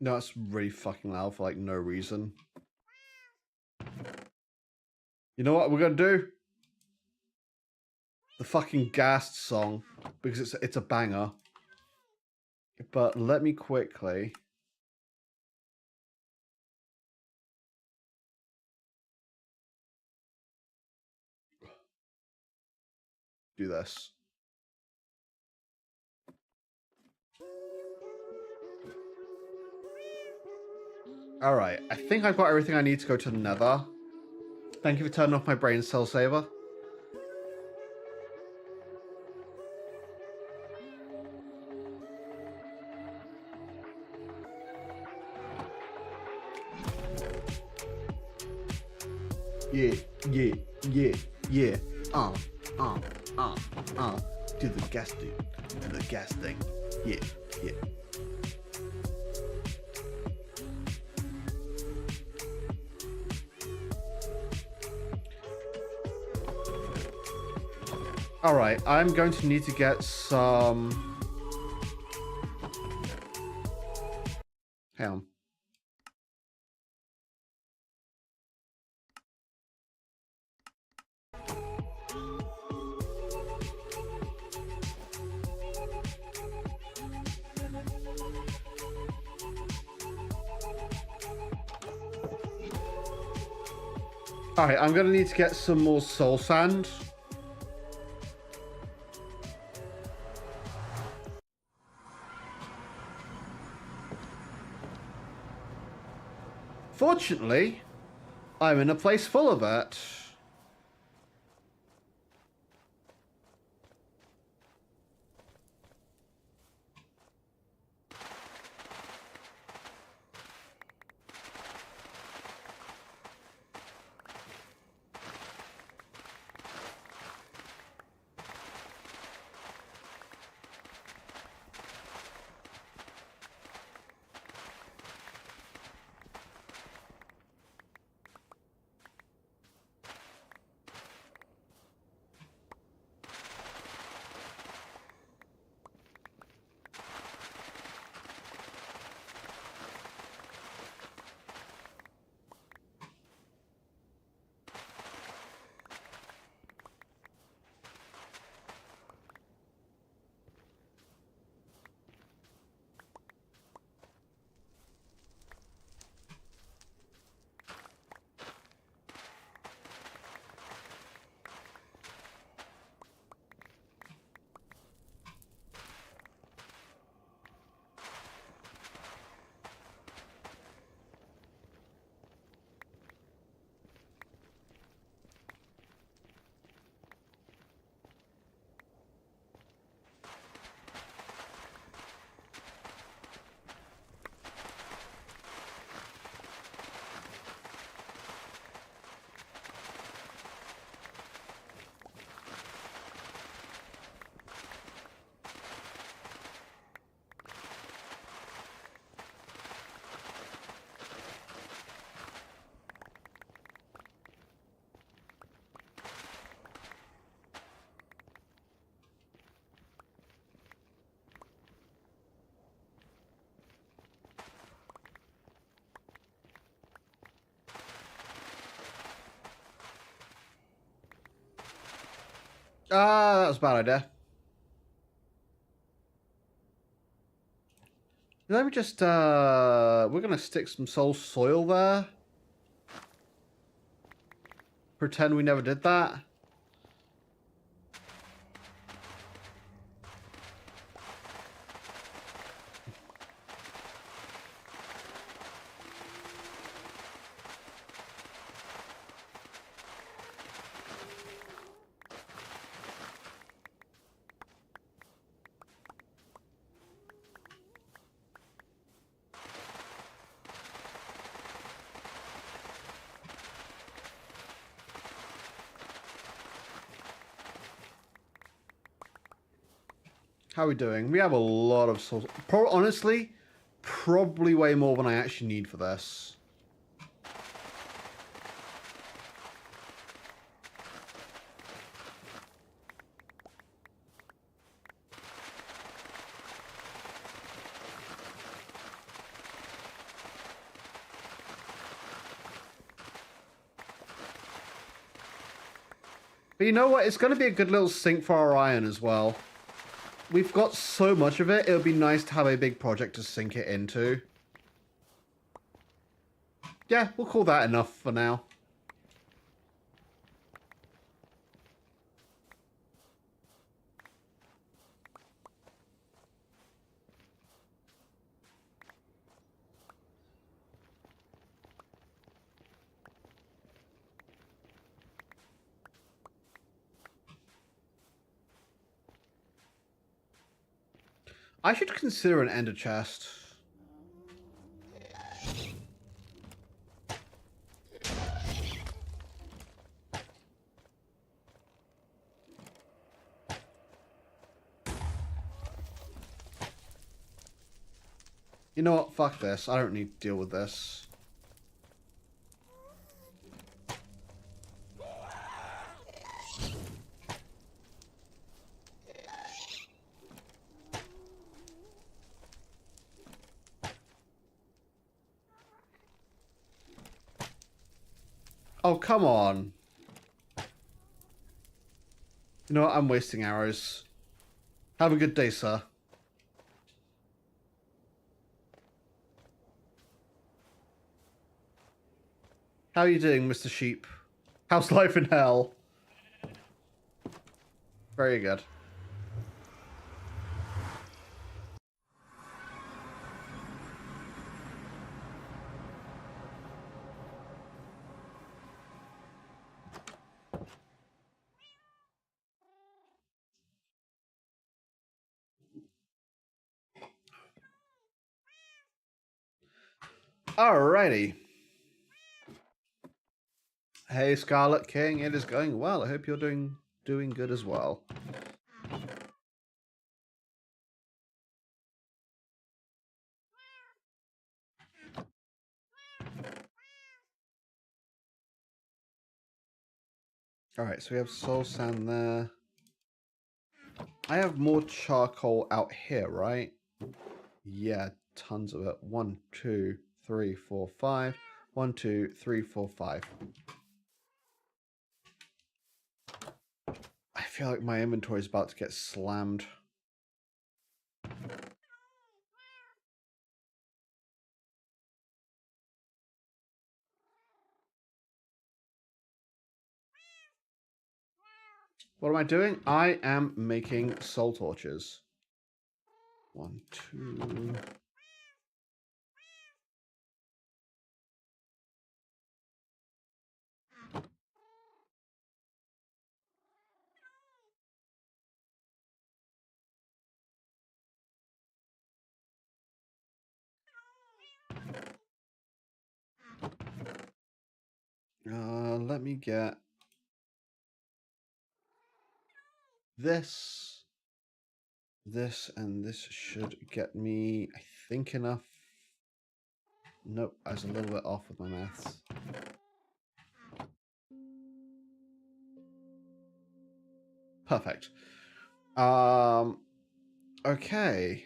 No, it's really fucking loud for like no reason. You know what we're gonna do? The fucking Ghast song, because it's a banger. But let me quickly do this. Alright, I think I've got everything I need to go to the Nether. Thank you for turning off my brain cell saver. Yeah, yeah, yeah, yeah. Do the gas thing. Do the gas thing. Yeah, yeah. Alright, I'm going to need to get some... Hang on. Alright, I'm going to need to get some more soul sand. Fortunately, I'm in a place full of it. That was a bad idea. Let me just, we're gonna stick some soul soil there. Pretend we never did that. How are we doing? We have a lot of souls. Honestly, probably way more than I actually need for this. But you know what? It's going to be a good little sink for our iron as well. We've got so much of it, it would be nice to have a big project to sink it into. Yeah, we'll call that enough for now. I should consider an ender chest. You know what? Fuck this. I don't need to deal with this. Oh, come on. You know what? I'm wasting arrows. Have a good day, sir. How are you doing, Mr. Sheep? How's life in hell? Very good. Alrighty. Hey, Scarlet King, it is going well. I hope you're doing good as well. Alright, so we have soul sand there. I have more charcoal out here, right? Yeah, tons of it. 1, 2, 3, 4, 5. 1, 2, 3, 4, 5. I feel like my inventory is about to get slammed. What am I doing? I am making soul torches. 1, 2. Let me get this, and this should get me, I think, enough. Nope, I was a little bit off with my maths. Perfect. Okay.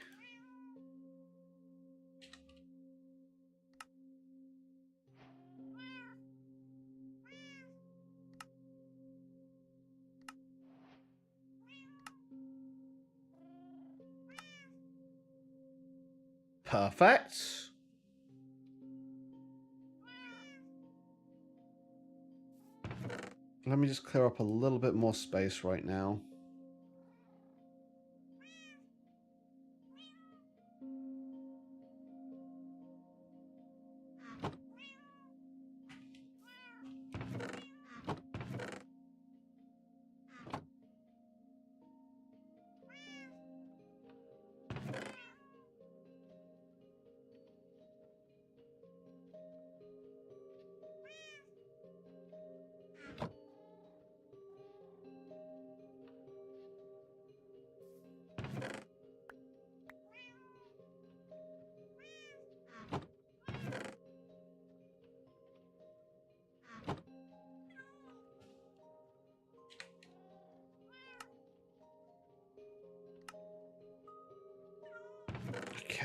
Perfect. Let me just clear up a little bit more space right now.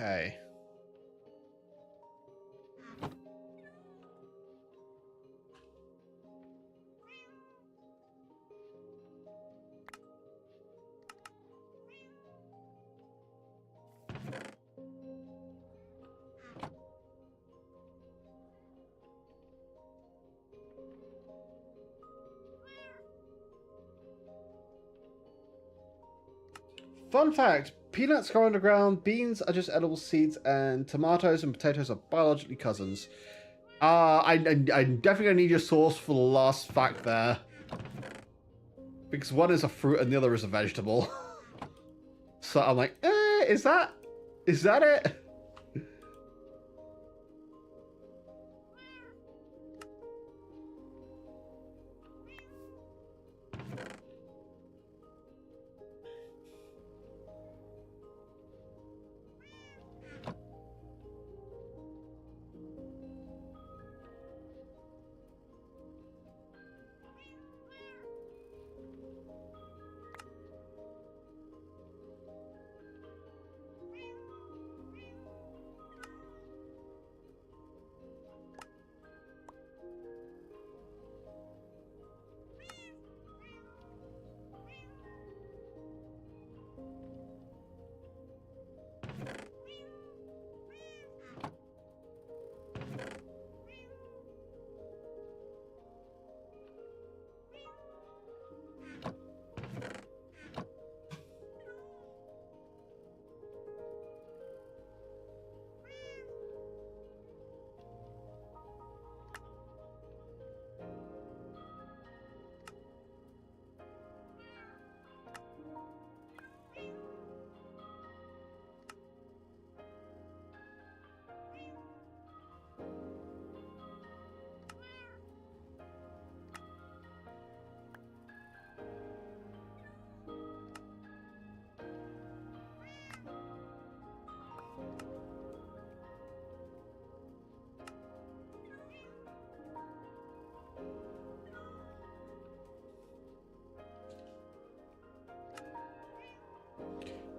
Okay. Fun fact, peanuts grow underground, beans are just edible seeds, and tomatoes and potatoes are biologically cousins. I'm definitely gonna need your source for the last fact there. Because one is a fruit and the other is a vegetable. So I'm like, is that it?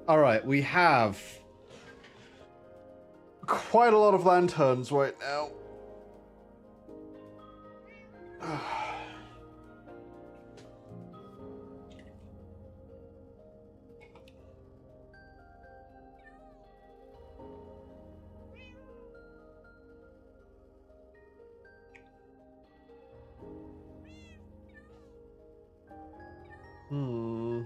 All right, we have quite a lot of lanterns right now. Hmm.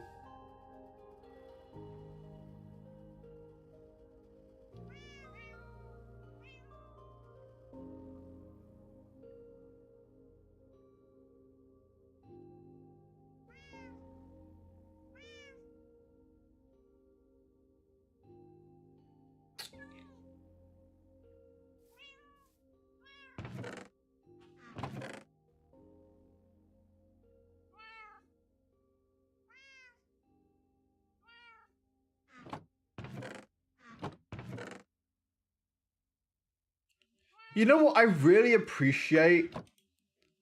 You know what? I really appreciate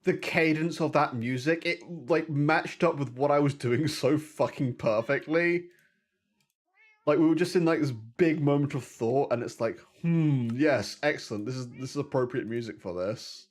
the cadence of that music. It like matched up with what I was doing so fucking perfectly. Like we were just in like this big moment of thought, and it's like, yes, excellent. This is appropriate music for this.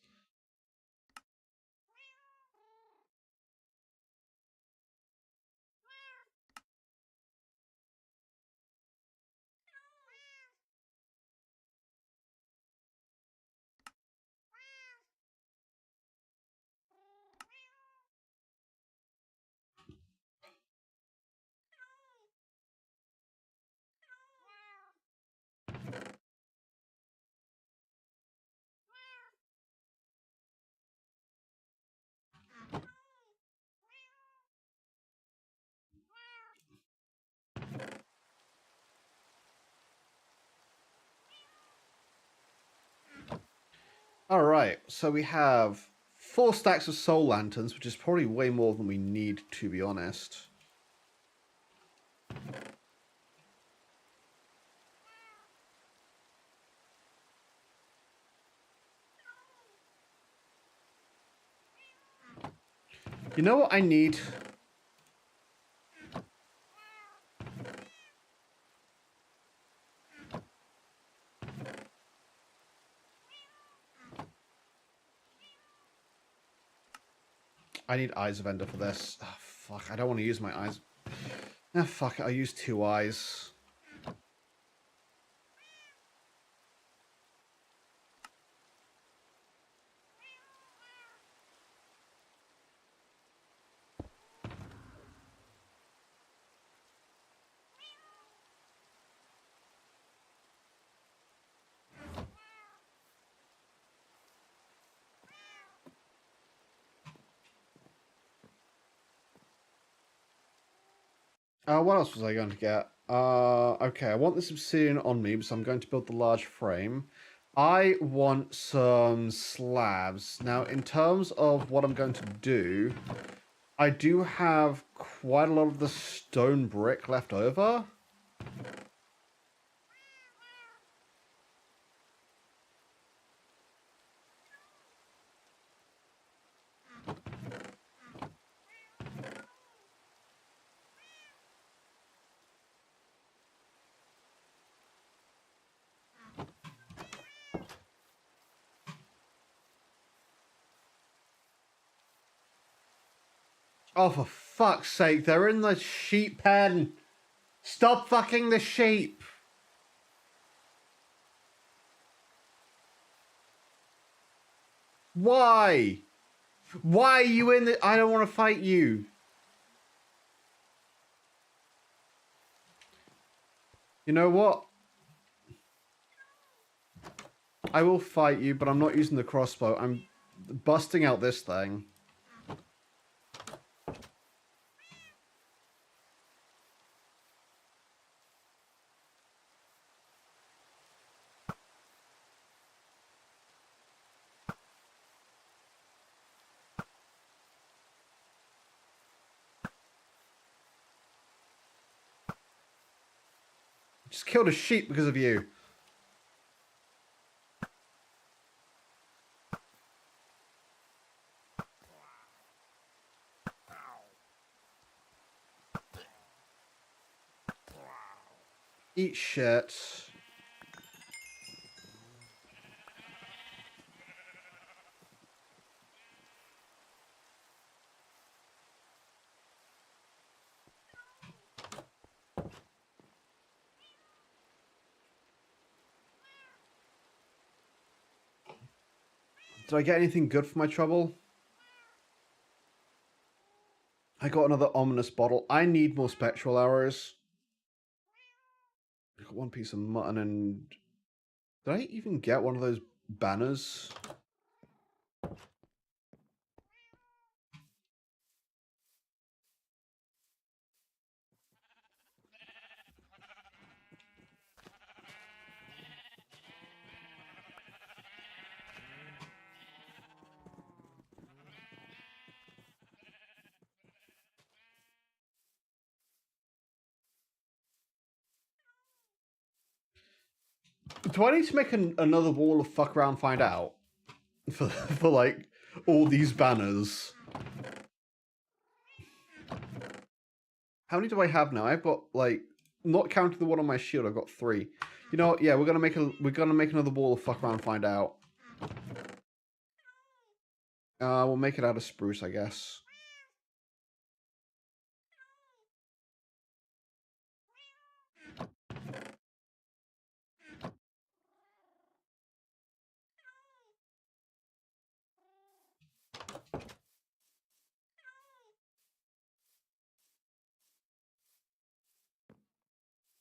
All right, so we have 4 stacks of soul lanterns, which is probably way more than we need, to be honest. You know what I need? I need eyes of ender for this. Oh, fuck, I don't want to use my eyes. Ah, fuck it, I'll use 2 eyes. What else was I going to get? Okay, I want this obsidian on me, so I'm going to build the large frame. I want some slabs. Now, in terms of what I'm going to do, I do have quite a lot of the stone brick left over. Oh, for fuck's sake, they're in the sheep pen. Stop fucking the sheep. Why? Why are you in the... I don't want to fight you. You know what? I will fight you, but I'm not using the crossbow. I'm busting out this thing. Just killed a sheep because of you. Eat shit. Did I get anything good for my trouble? I got another ominous bottle. I need more spectral arrows. I got 1 piece of mutton and... Did I even get one of those banners? Do I need to make another wall of fuck around find out? For like, all these banners? How many do I have now? I've got, like, not counting the one on my shield, I've got 3. You know what? Yeah, we're gonna make another wall of fuck around find out. We'll make it out of spruce, I guess.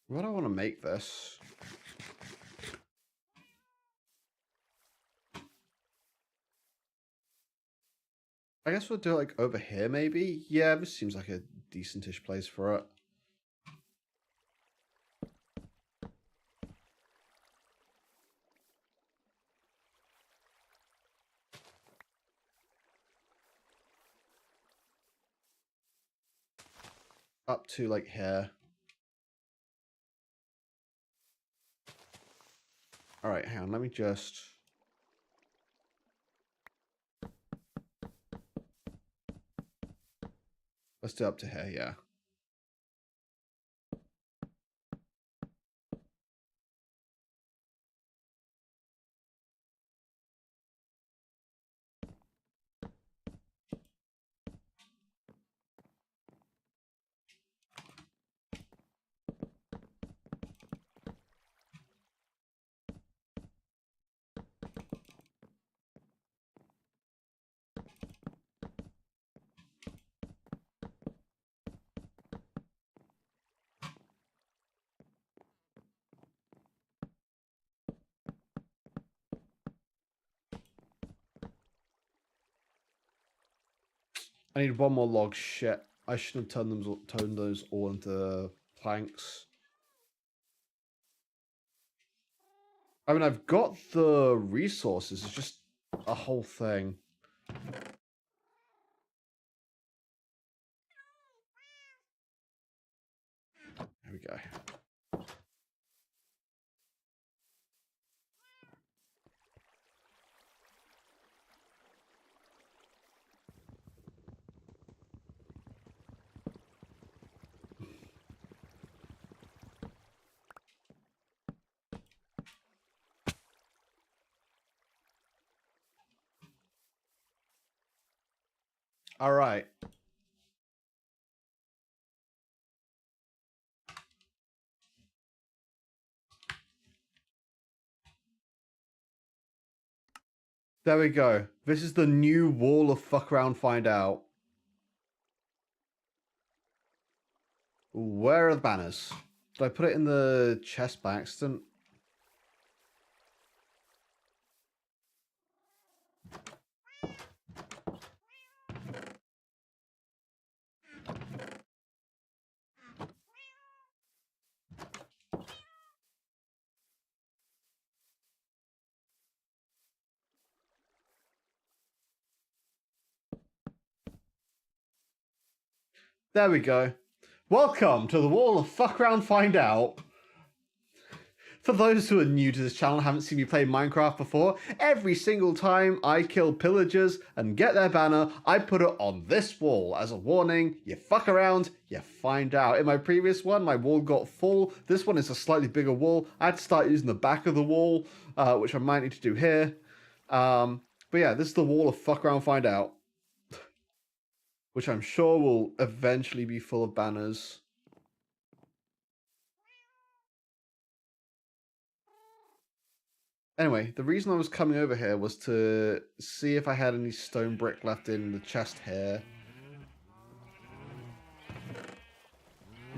What do I want to make this? I guess we'll do it like over here, maybe? Yeah, this seems like a decentish place for it. Up to like here. Alright, hang on, let me just... Let's do up to here, yeah. I need one more log. Shit. I shouldn't have turned those all into planks. I mean, I've got the resources. It's just a whole thing. There we go. All right. There we go. This is the new wall of fuck around, find out. Where are the banners? Did I put it in the chest by accident? There we go. Welcome to the wall of fuck around, find out. For those who are new to this channel and haven't seen me play Minecraft before, every single time I kill pillagers and get their banner, I put it on this wall as a warning. You fuck around, you find out. In my previous one, my wall got full. This one is a slightly bigger wall. I had to start using the back of the wall, which I might need to do here. But yeah, this is the wall of fuck around, find out. Which I'm sure will eventually be full of banners. Anyway, the reason I was coming over here was to see if I had any stone brick left in the chest here.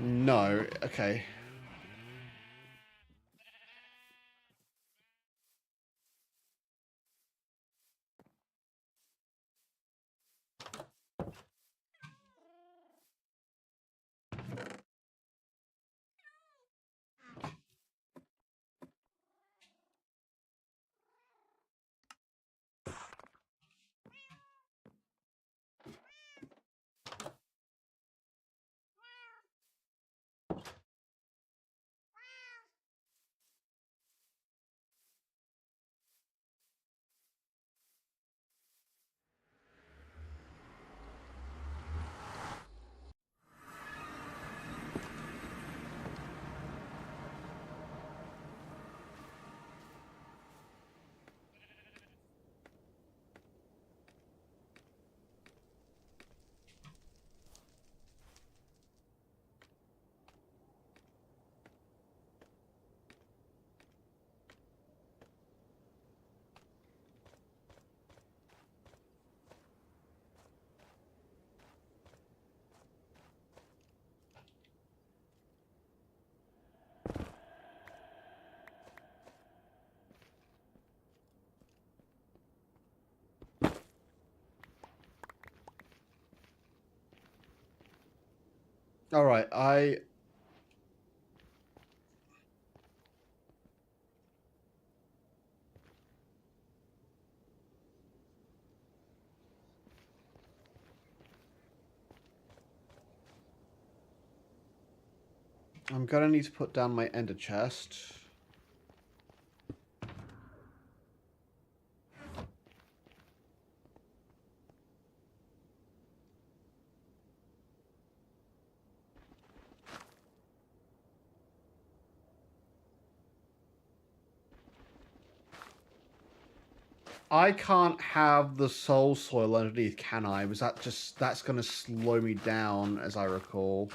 No, okay. Alright, I'm gonna need to put down my ender chest. I can't have the soul soil underneath, can I? Was that just... That's gonna slow me down, as I recall.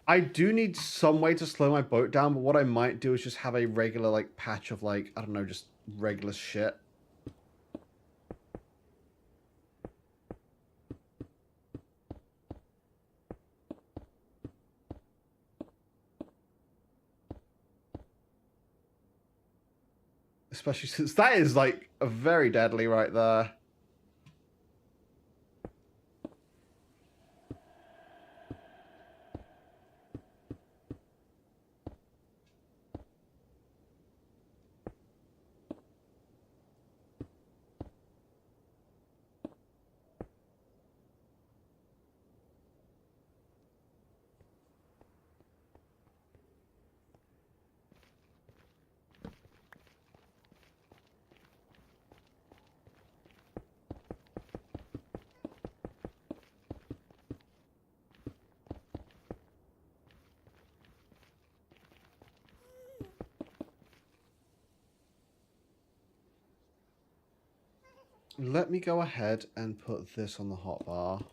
I do need some way to slow my boat down, but what I might do is just have a regular, like, patch of, like, I don't know, just regular shit. Especially since that is, like, very deadly right there. Let me go ahead and put this on the hotbar.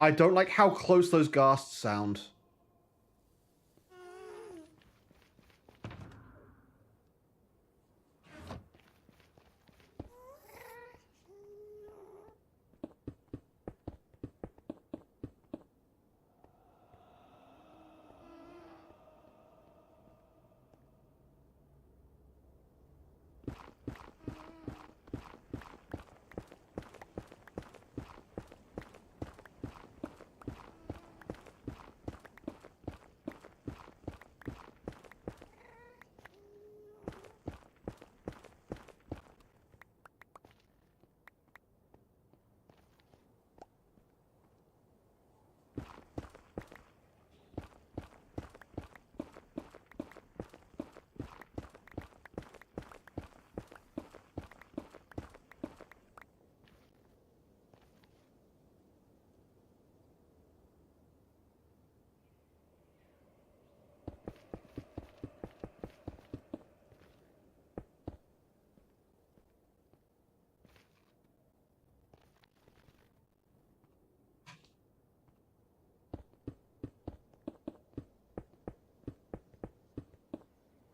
I don't like how close those ghasts sound.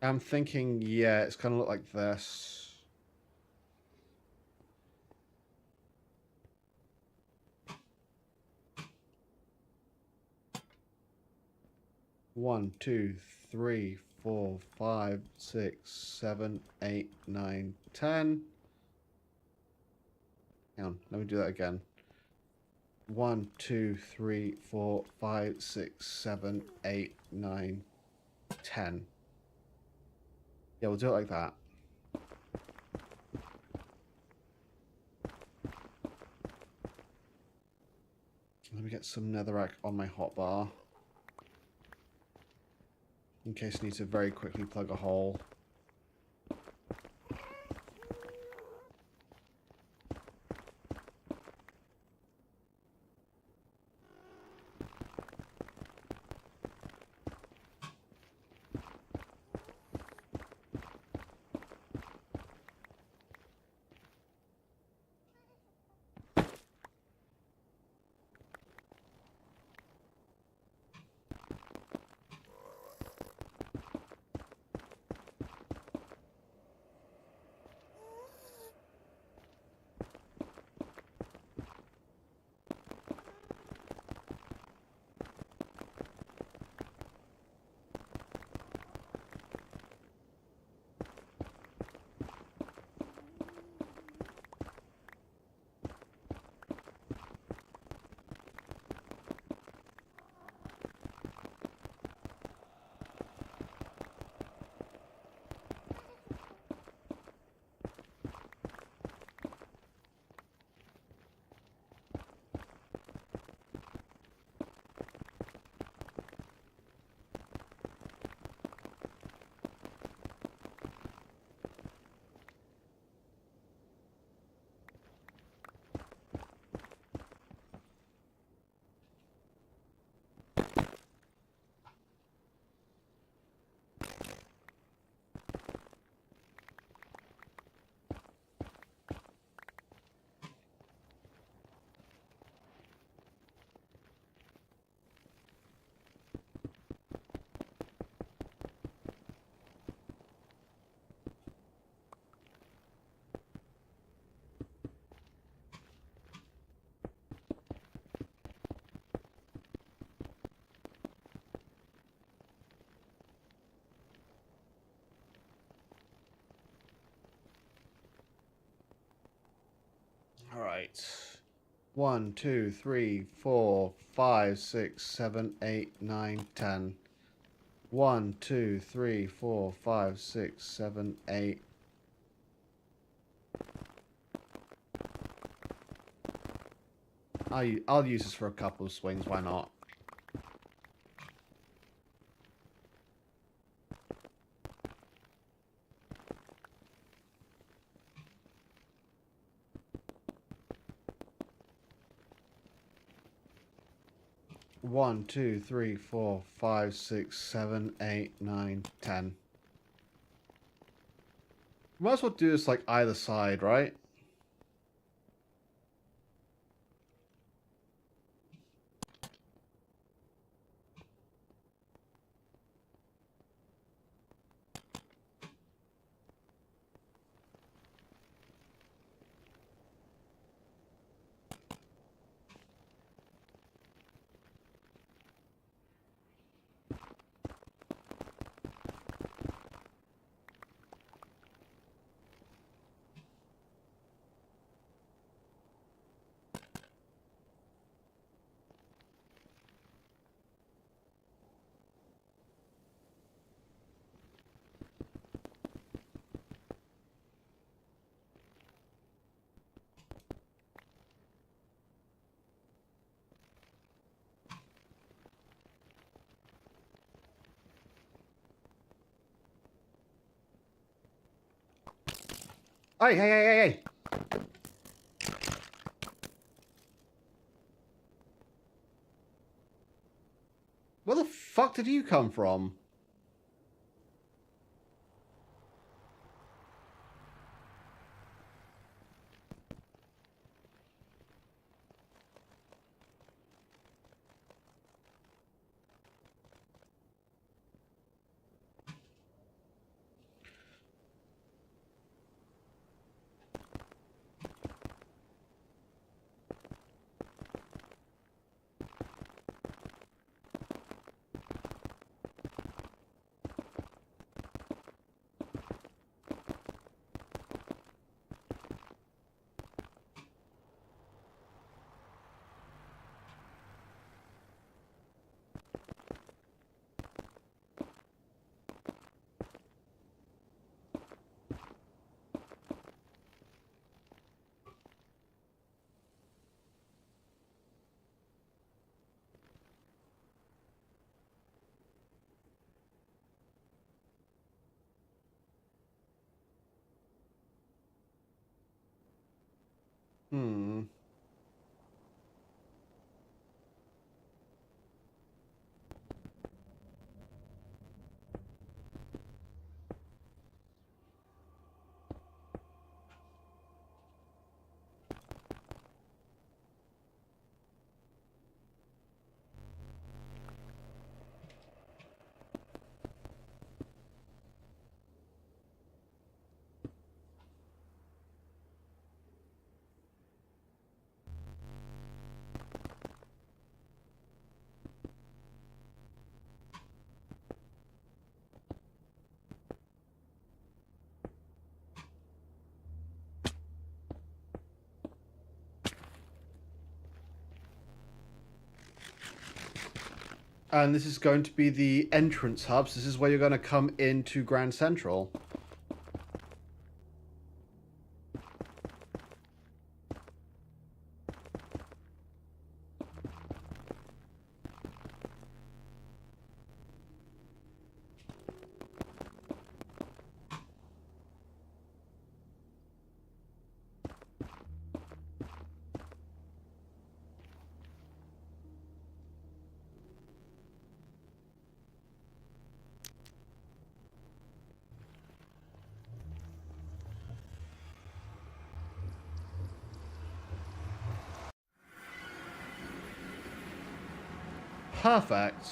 I'm thinking, yeah, it's gonna look like this. One, two, three, 4, 5, 6, 7, 8, 9, 10. Hang on, let me do that again. 1, 2, 3, 4, 5, 6, 7, 8, 9, 10. Yeah, we'll do it like that. Let me get some netherrack on my hotbar. In case I need to very quickly plug a hole. Alright. 1, 2, 3, 4, 5, 6, 7, 8, 9, 10. 1, 2, 3, 4, 5, 6, 7, 8. I'll use this for a couple of swings, why not? One, two, three, 4, 5, 6, 7, 8, 9, 10. Might as well do this like either side, right? Hey, hey, hey, hey, hey! Where the fuck did you come from? Hmm. And this is going to be the entrance hubs. This is where you're going to come into Grand Central. Perfect.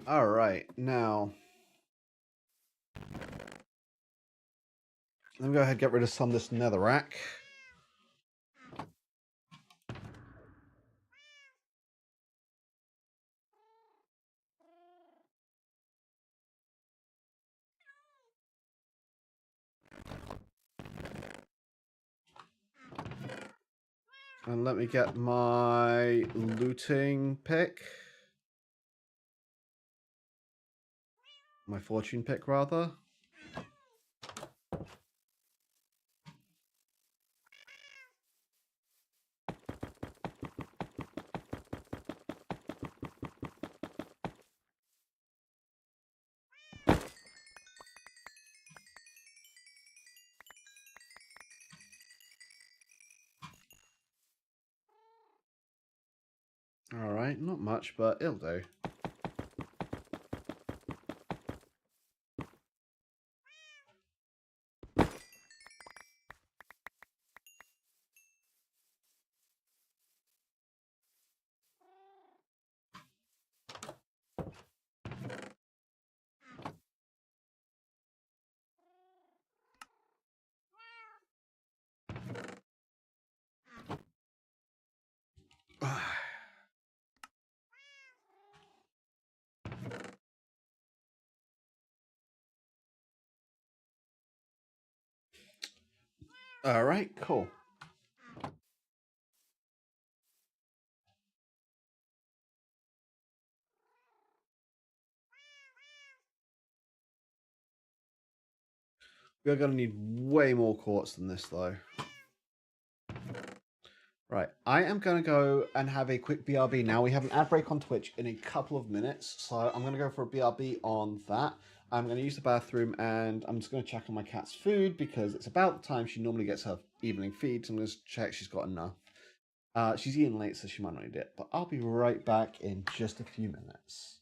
All right, now let me go ahead and get rid of some of this netherrack. And let me get my looting pick. My fortune pick, rather. Alright, not much, but it'll do. Alright, cool. We're going to need way more quartz than this, though. Right, I am going to go and have a quick BRB now. We have an ad break on Twitch in a couple of minutes, so I'm going to go for a BRB on that. I'm going to use the bathroom, and I'm just going to check on my cat's food because it's about the time she normally gets her evening feed, so I'm going to check she's got enough. She's eating late, so she might not need it, but I'll be right back in just a few minutes.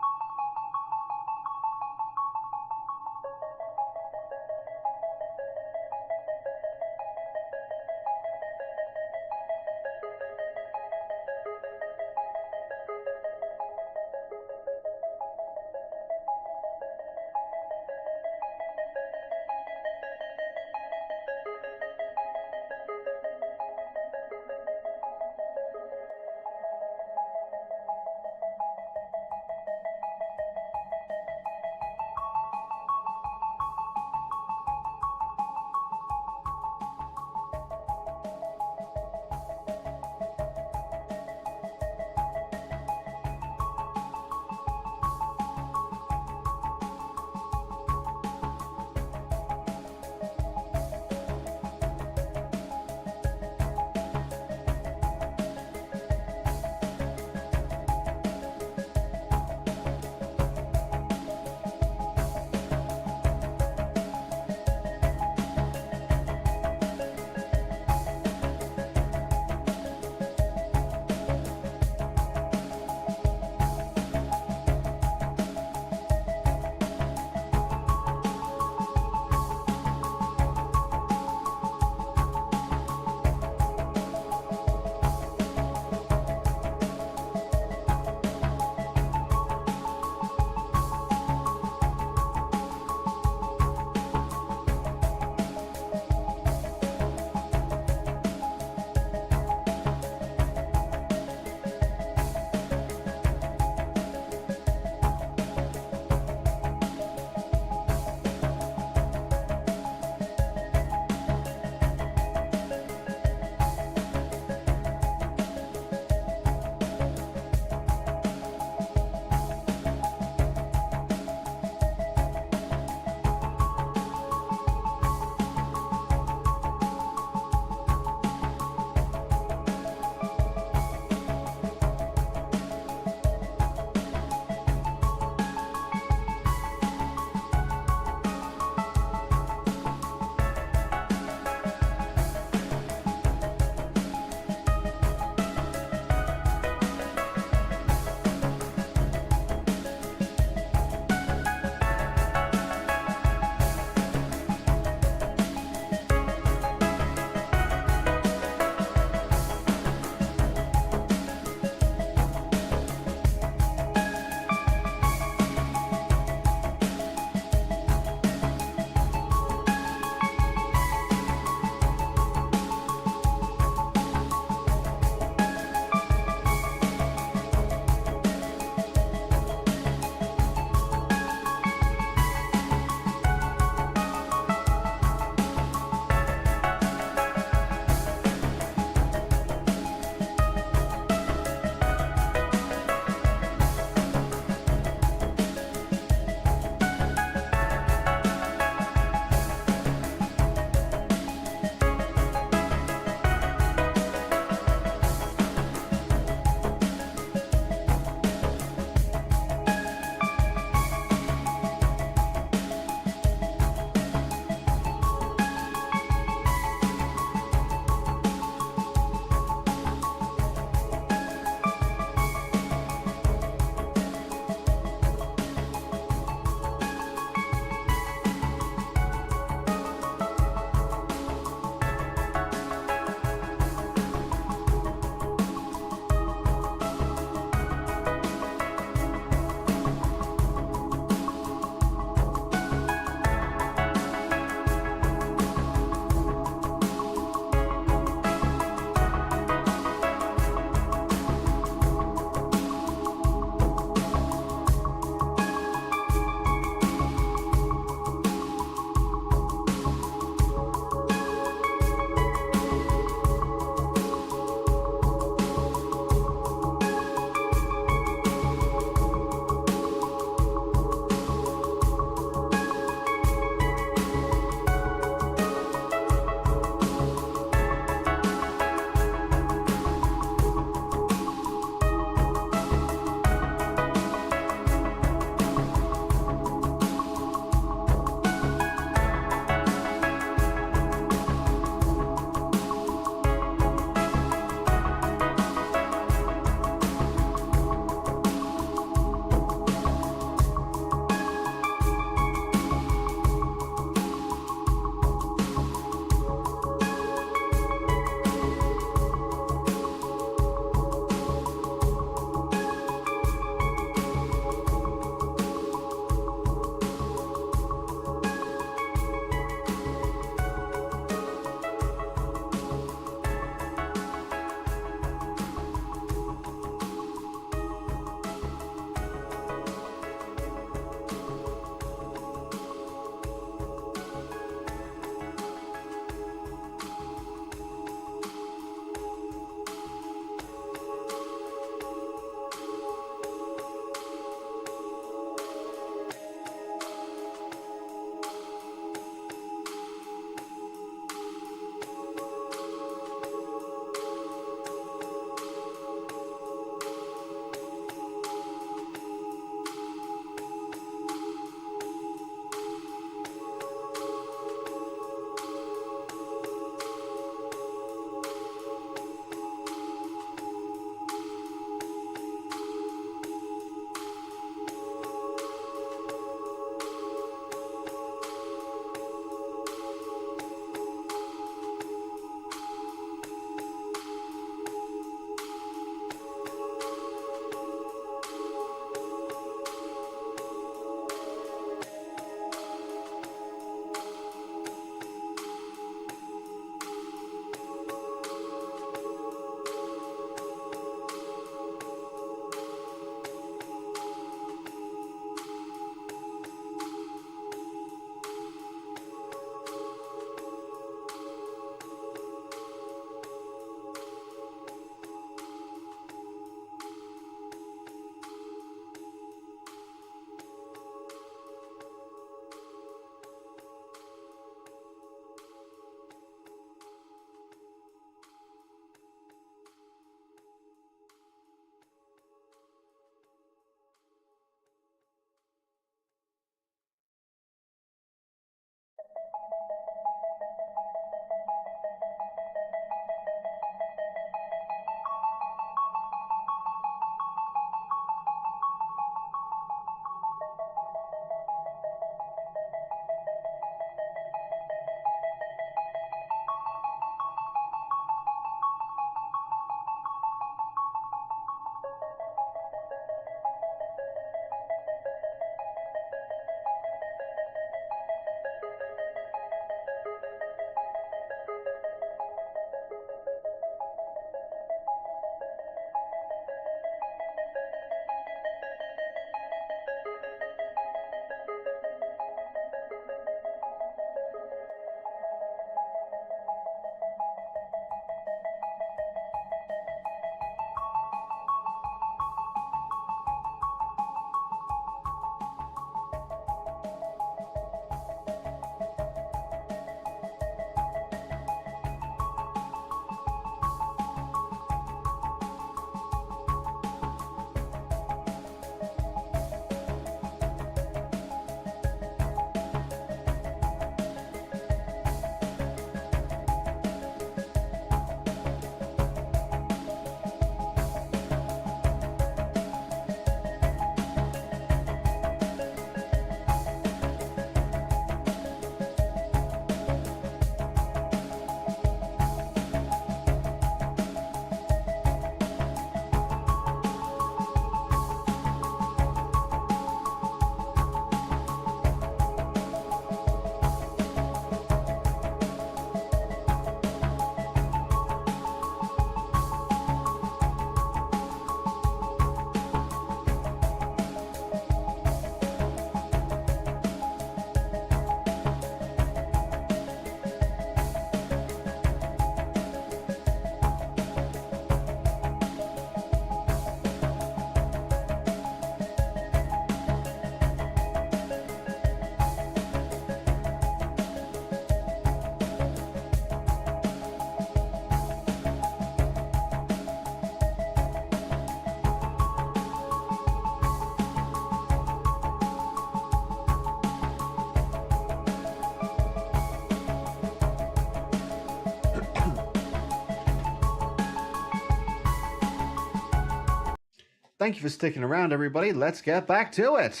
Thank you for sticking around, everybody. Let's get back to it.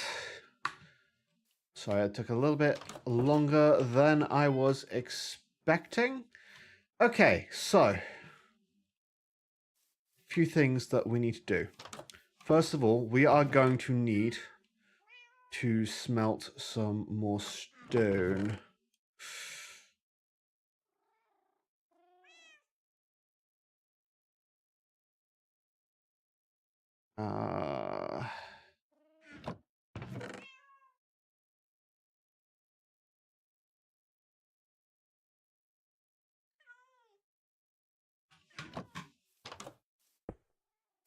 Sorry, it took a little bit longer than I was expecting. Okay, so a few things that we need to do. First of all, we are going to need to smelt some more stone.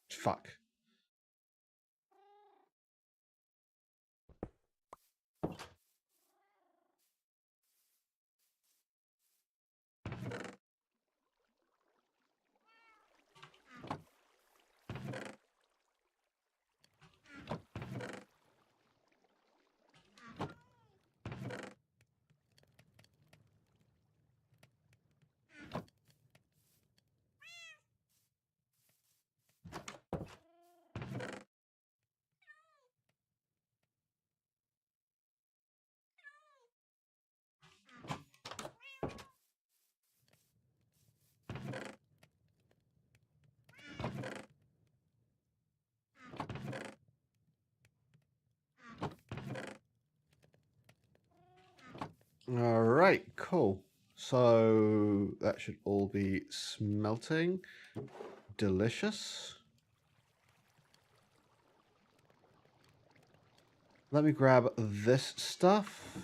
Fuck. All right, cool. So that should all be smelting. Delicious. Let me grab this stuff.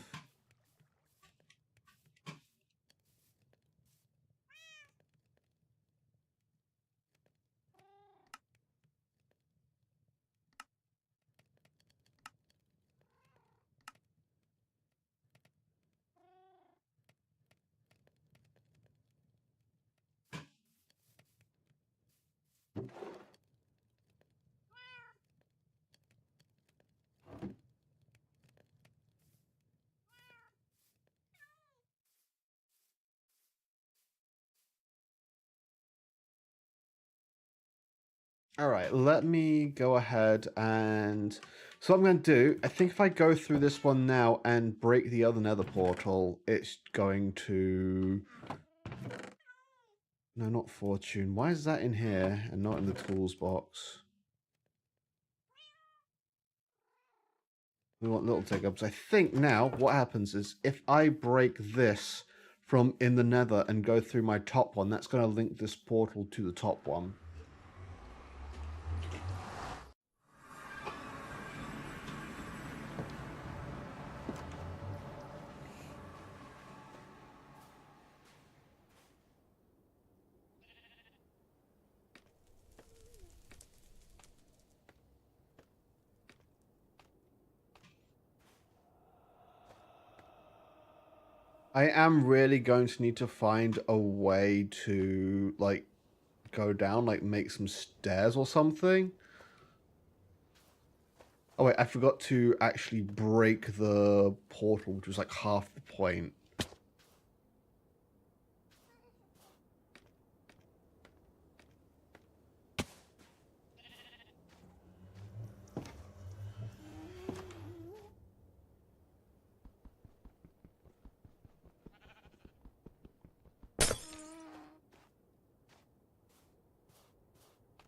All right, let me go ahead and... So what I'm going to do, I think if I go through this one now and break the other nether portal, it's going to... No, not fortune. Why is that in here and not in the tools box? We want little take-ups. I think now what happens is if I break this from in the nether and go through my top one, that's going to link this portal to the top one. I am really going to need to find a way to, like, go down, like, make some stairs or something. Oh, wait, I forgot to actually break the portal, which was, like, half the point.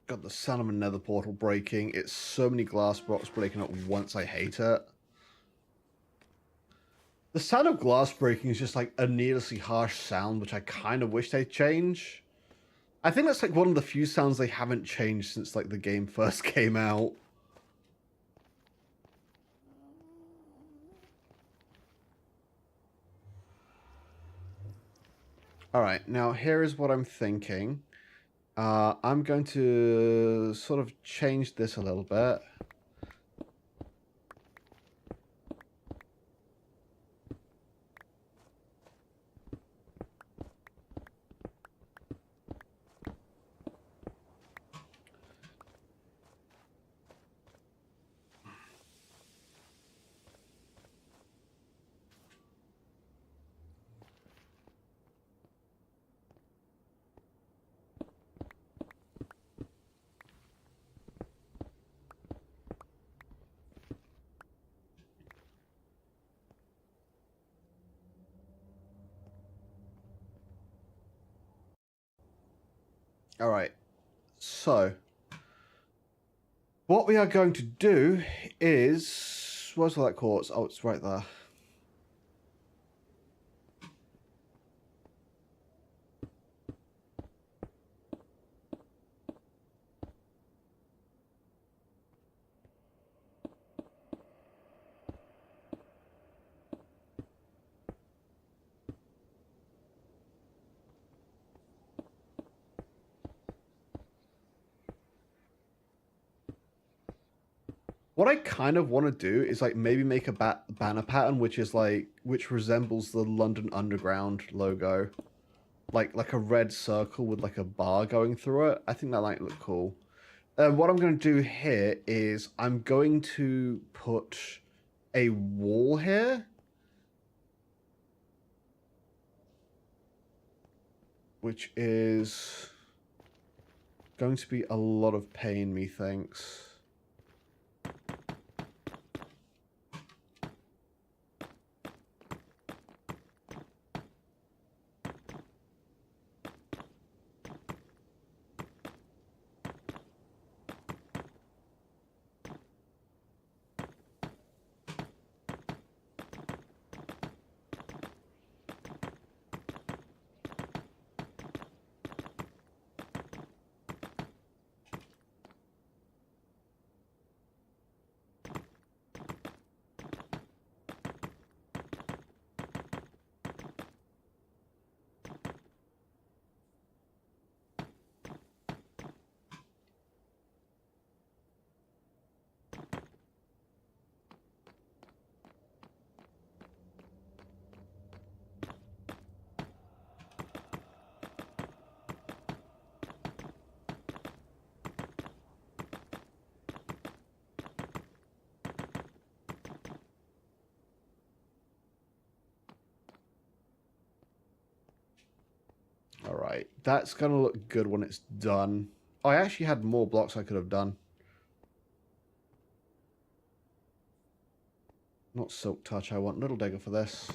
God, the sound of another portal breaking. It's so many glass blocks breaking at once. I hate it. The sound of glass breaking is just like a needlessly harsh sound, which I kind of wish they'd change. I think that's like one of the few sounds they haven't changed since like the game first came out. Alright, now here is what I'm thinking. I'm going to sort of change this a little bit. All right. So, what we are going to do is... Where's all that quartz? Oh, it's right there. What I kind of want to do is like maybe make a banner pattern which is like which resembles the London Underground logo, like a red circle with like a bar going through it. I think that might look cool. What I'm going to do here is I'm going to put a wall here, which is going to be a lot of pain, methinks. All right, that's gonna look good when it's done. Oh, I actually had more blocks I could have done. Not Silk Touch, I want Little Digger for this.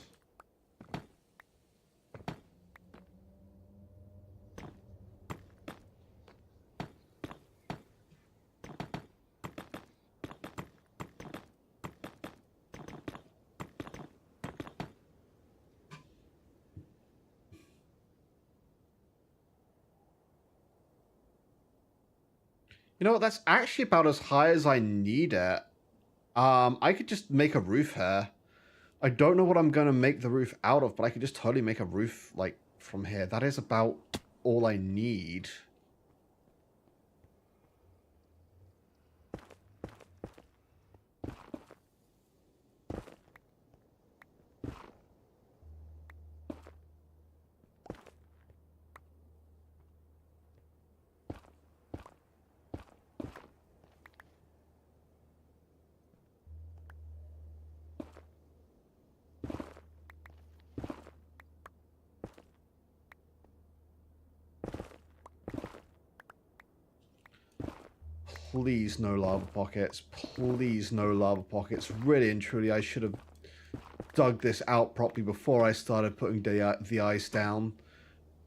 You know what, that's actually about as high as I need it. I could just make a roof here. I don't know what I'm going to make the roof out of, but I could just totally make a roof, like, from here. That is about all I need. Please no lava pockets. Please no lava pockets. Really and truly, I should have dug this out properly before I started putting the ice down.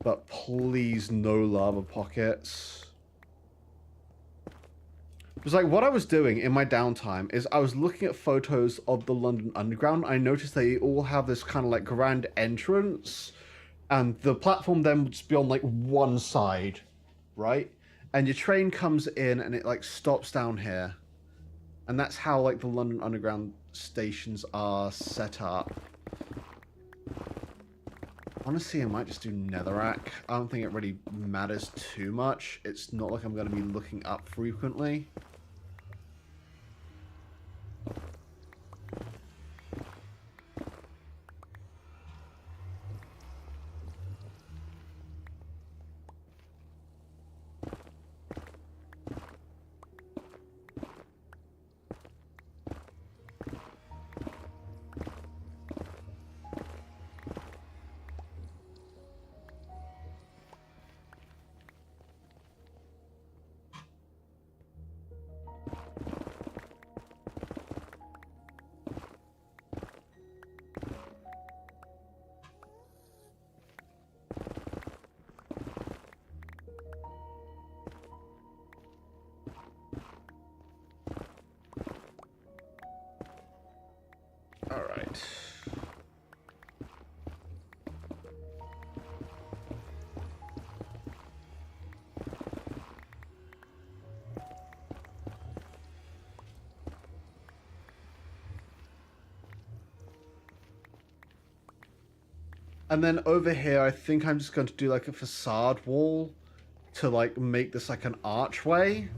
But please no lava pockets. Because like what I was doing in my downtime is I was looking at photos of the London Underground. I noticed they all have this kind of like grand entrance. And the platform then would just be on like one side, right? And your train comes in and it like stops down here. And that's how like the London Underground stations are set up. Honestly, I might just do netherrack. I don't think it really matters too much. It's not like I'm going to be looking up frequently. All right. And then over here, I think I'm just going to do like a facade wall to like make this like an archway.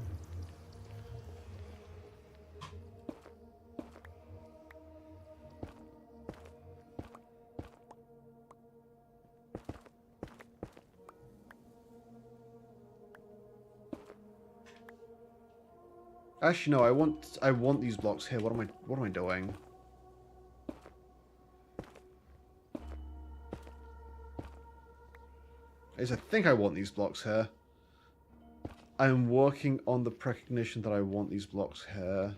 Actually, no, I want these blocks here. What am I doing? I think I want these blocks here. I'm working on the precognition that I want these blocks here.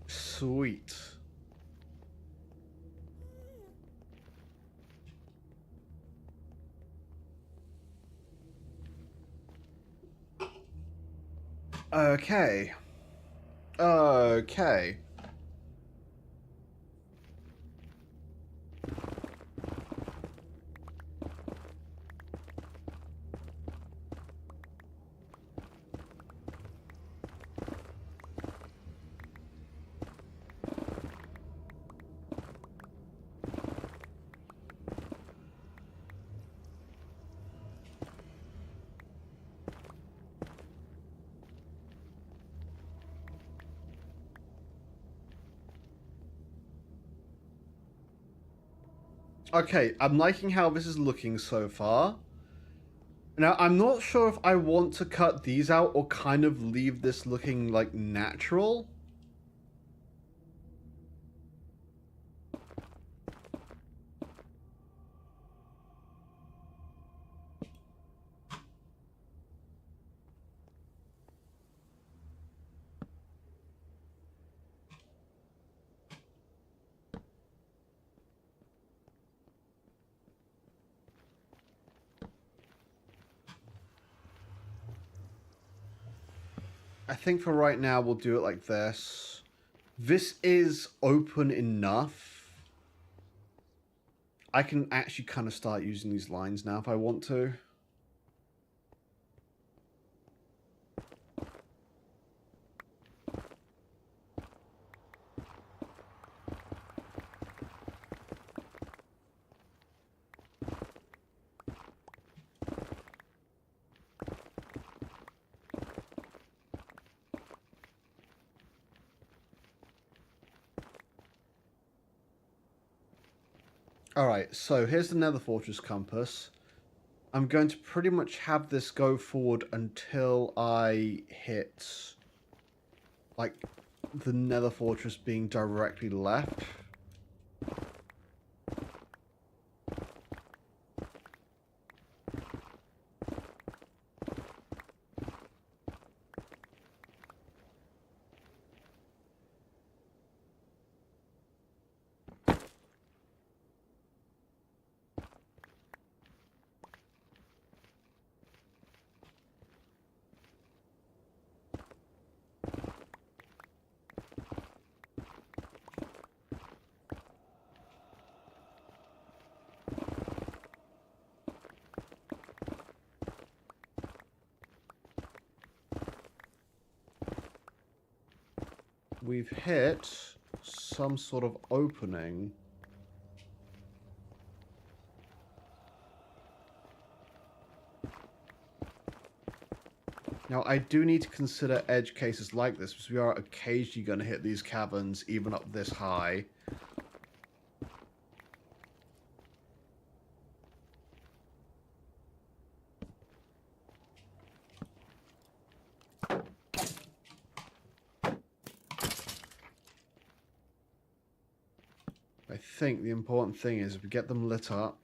Sweet. Okay. Okay. Okay, I'm liking how this is looking so far. Now, I'm not sure if I want to cut these out or kind of leave this looking, like, natural. I think for right now, we'll do it like this. This is open enough. I can actually kind of start using these lines now if I want to. Alright, so here's the Nether Fortress compass. I'm going to pretty much have this go forward until I hit, like, the Nether Fortress being directly left. We've hit some sort of opening. Now, I do need to consider edge cases like this, because we are occasionally going to hit these caverns, even up this high. I think the important thing is if we get them lit up.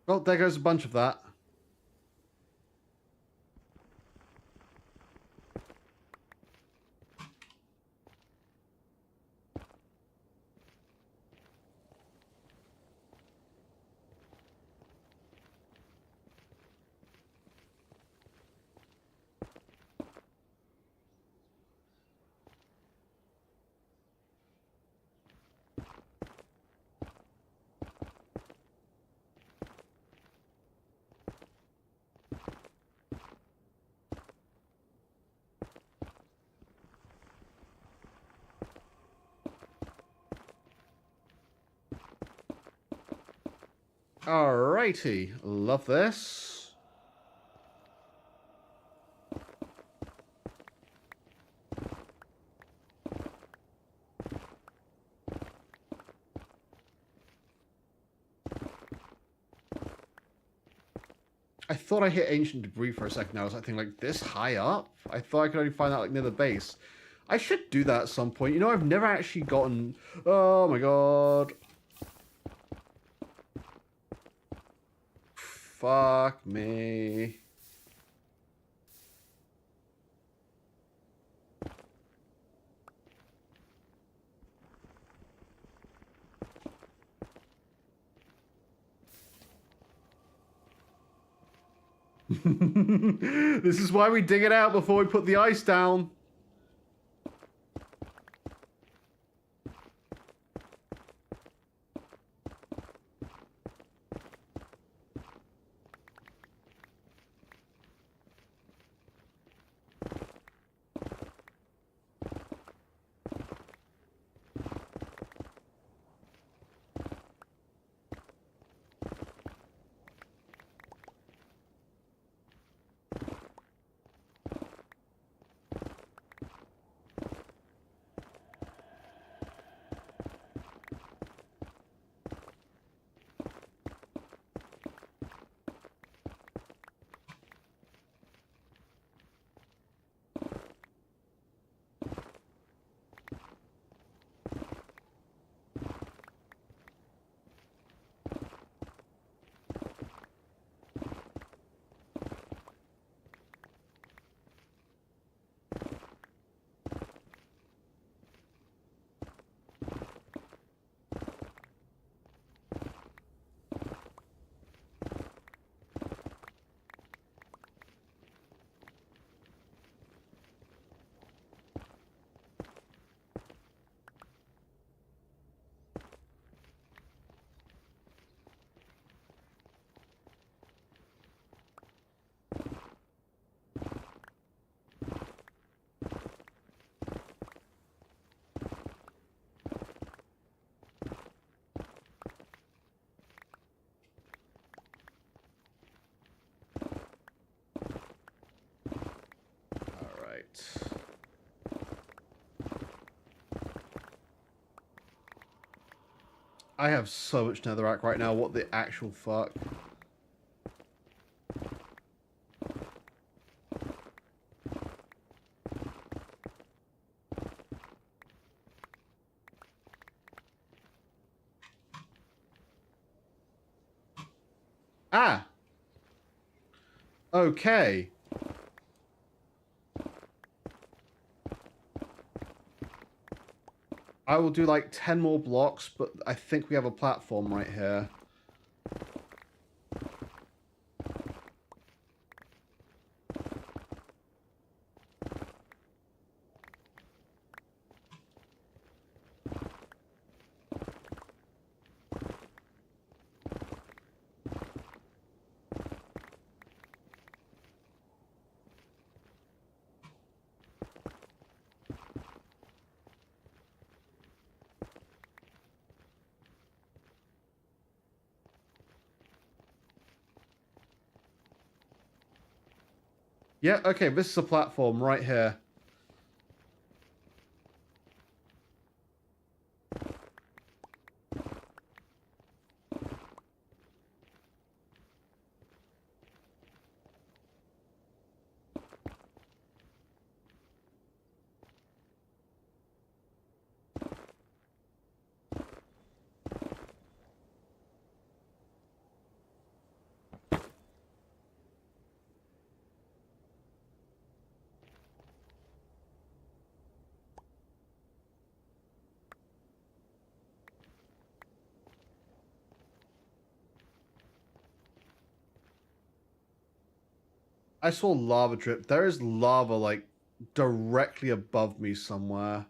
Well, there goes a bunch of that. Alrighty, love this. I thought I hit ancient debris for a second. I was thinking, like, this high up? I thought I could only find that, like, near the base. I should do that at some point. You know, I've never actually gotten... Oh, my God. Fuck me. This is why we dig it out before we put the ice down. I have so much netherrack right now. What the actual fuck? Ah! Okay. I will do like 10 more blocks, but I think we have a platform right here. Yeah, okay, this is a platform right here. I saw lava drip. There is lava, like, directly above me somewhere.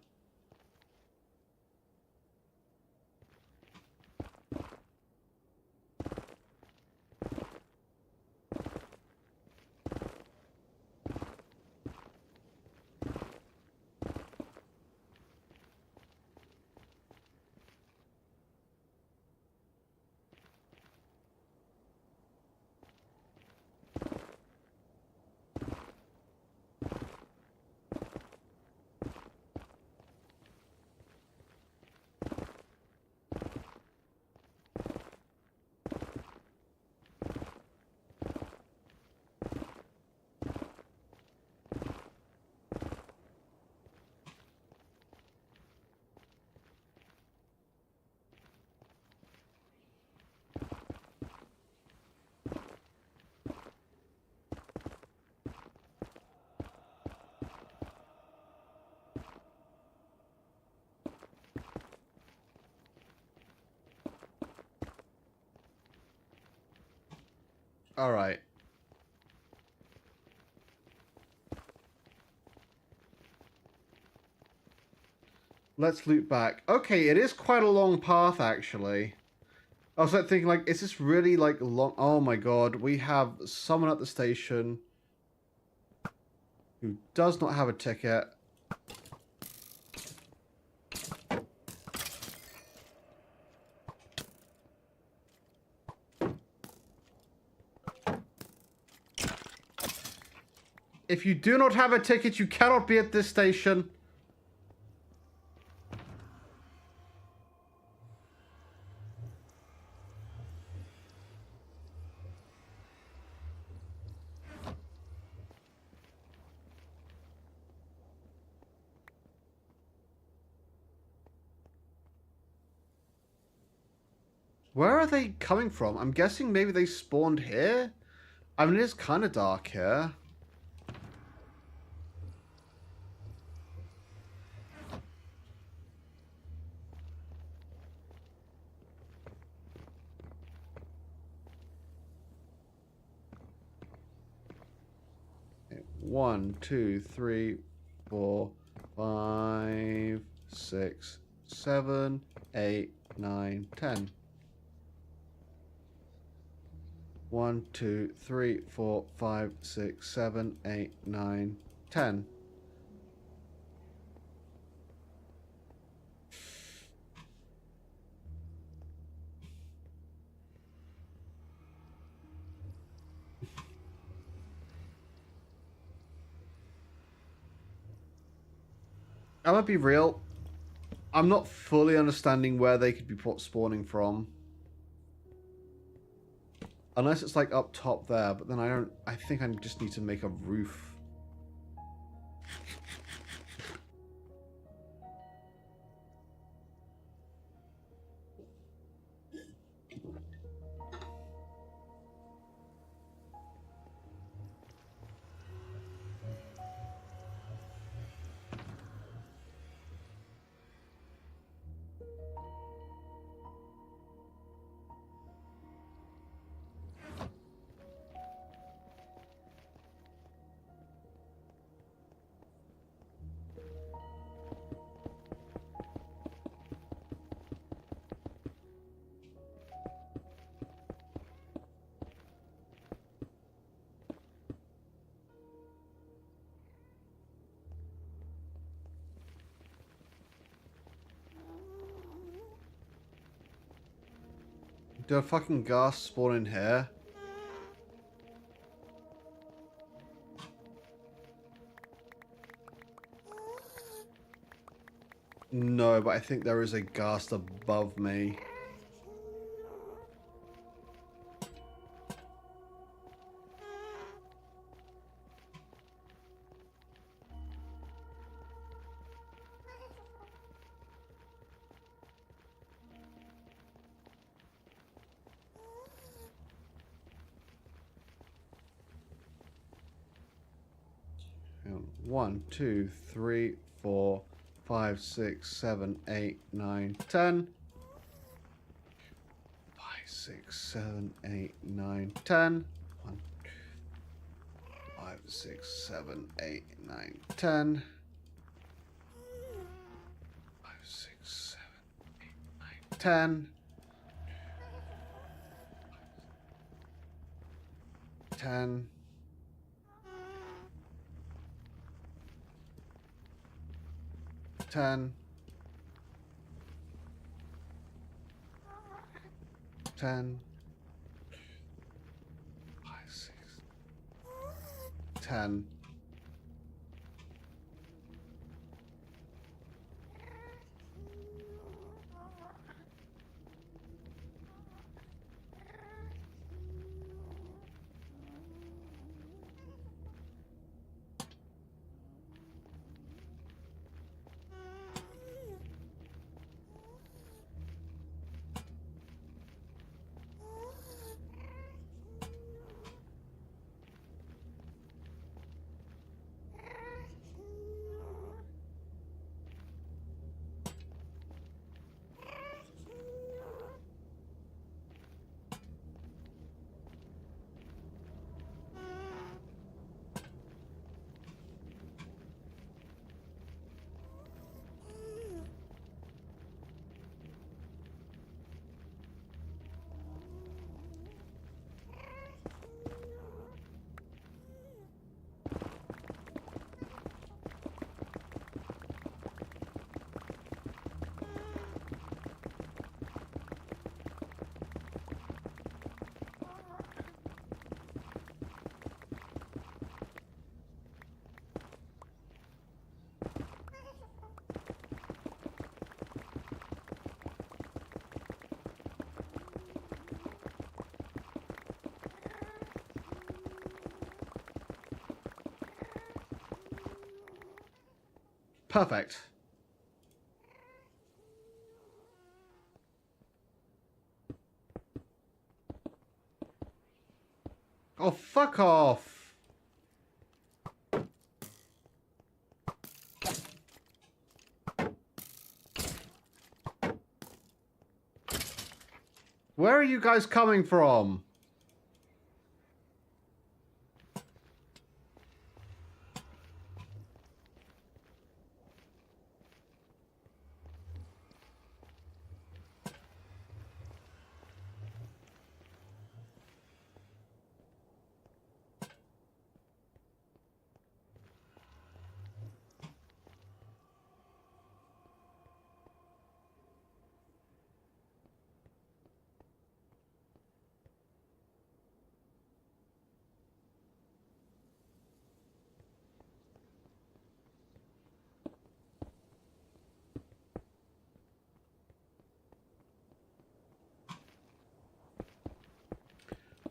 Alright. Let's loop back. Okay, it is quite a long path, actually. I was like thinking, like, is this really, like, long? Oh my god, we have someone at the station who does not have a ticket. If you do not have a ticket, you cannot be at this station. Where are they coming from? I'm guessing maybe they spawned here? I mean, it is kind of dark here. Okay, 1, 2, 3, 4, 5, 6, 7, 8, 9, 10. 1, 2, 3, 4, 5, 6, 7, 8, 9, 10. I'm gonna be real. I'm not fully understanding where they could be spawning from. Unless it's like up top there, but then I think I just need to make a roof. Do a fucking ghast spawn in here? No, but I think there is a ghast above me. Hang on. 1, 2, 3, 4, 5, 6, 7, 8, 9, 10. 5, 6, 7, 8, 9, 10. 1, 5, 6, 7, 8, 9, 10. 5, 6, 7, 8, 9, 10. 10. 10. 10. 5, 6. 10. Perfect. Oh, fuck off. Where are you guys coming from?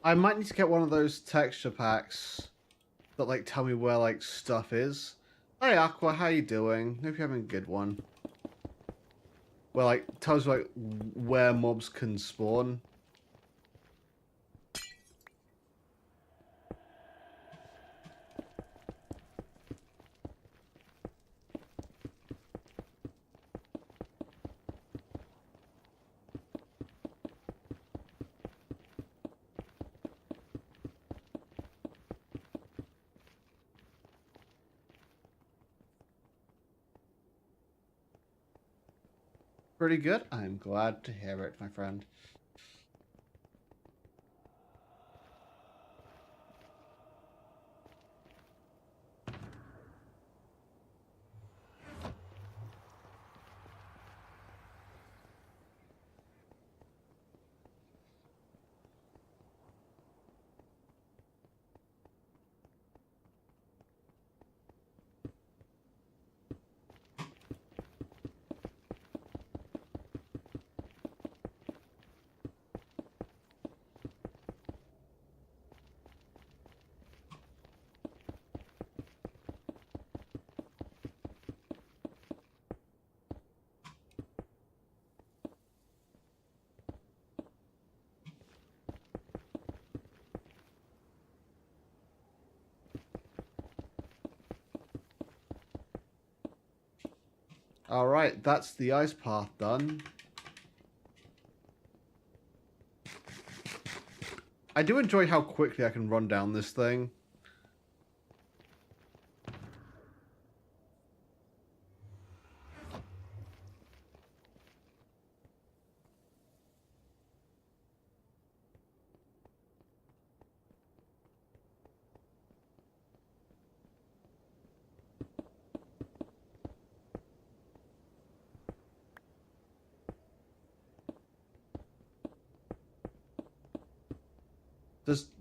I might need to get one of those texture packs that like tell me where like stuff is. Hey Aqua, how you doing? Hope you're having a good one. Where like tells you like where mobs can spawn. Pretty good. I'm glad to hear it, my friend. Alright, that's the ice path done. I do enjoy how quickly I can run down this thing.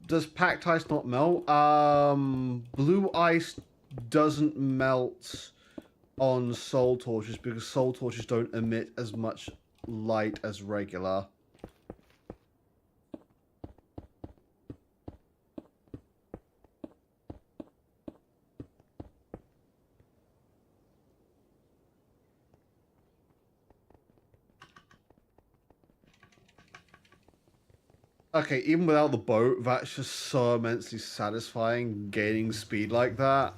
Does packed ice not melt? Blue ice doesn't melt on soul torches because soul torches don't emit as much light as regular. Okay, even without the boat, that's just so immensely satisfying, gaining speed like that.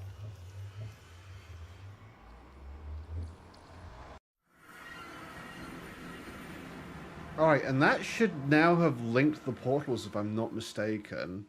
Alright, and that should now have linked the portals, if I'm not mistaken.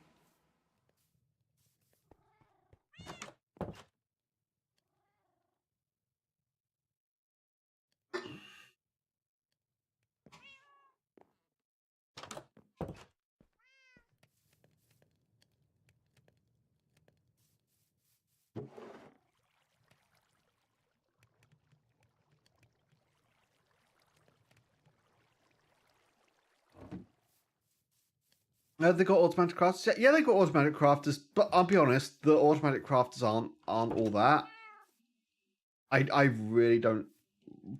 They got automatic crafters. Yeah, they got automatic crafters, but I'll be honest, the automatic crafters aren't all that. I really don't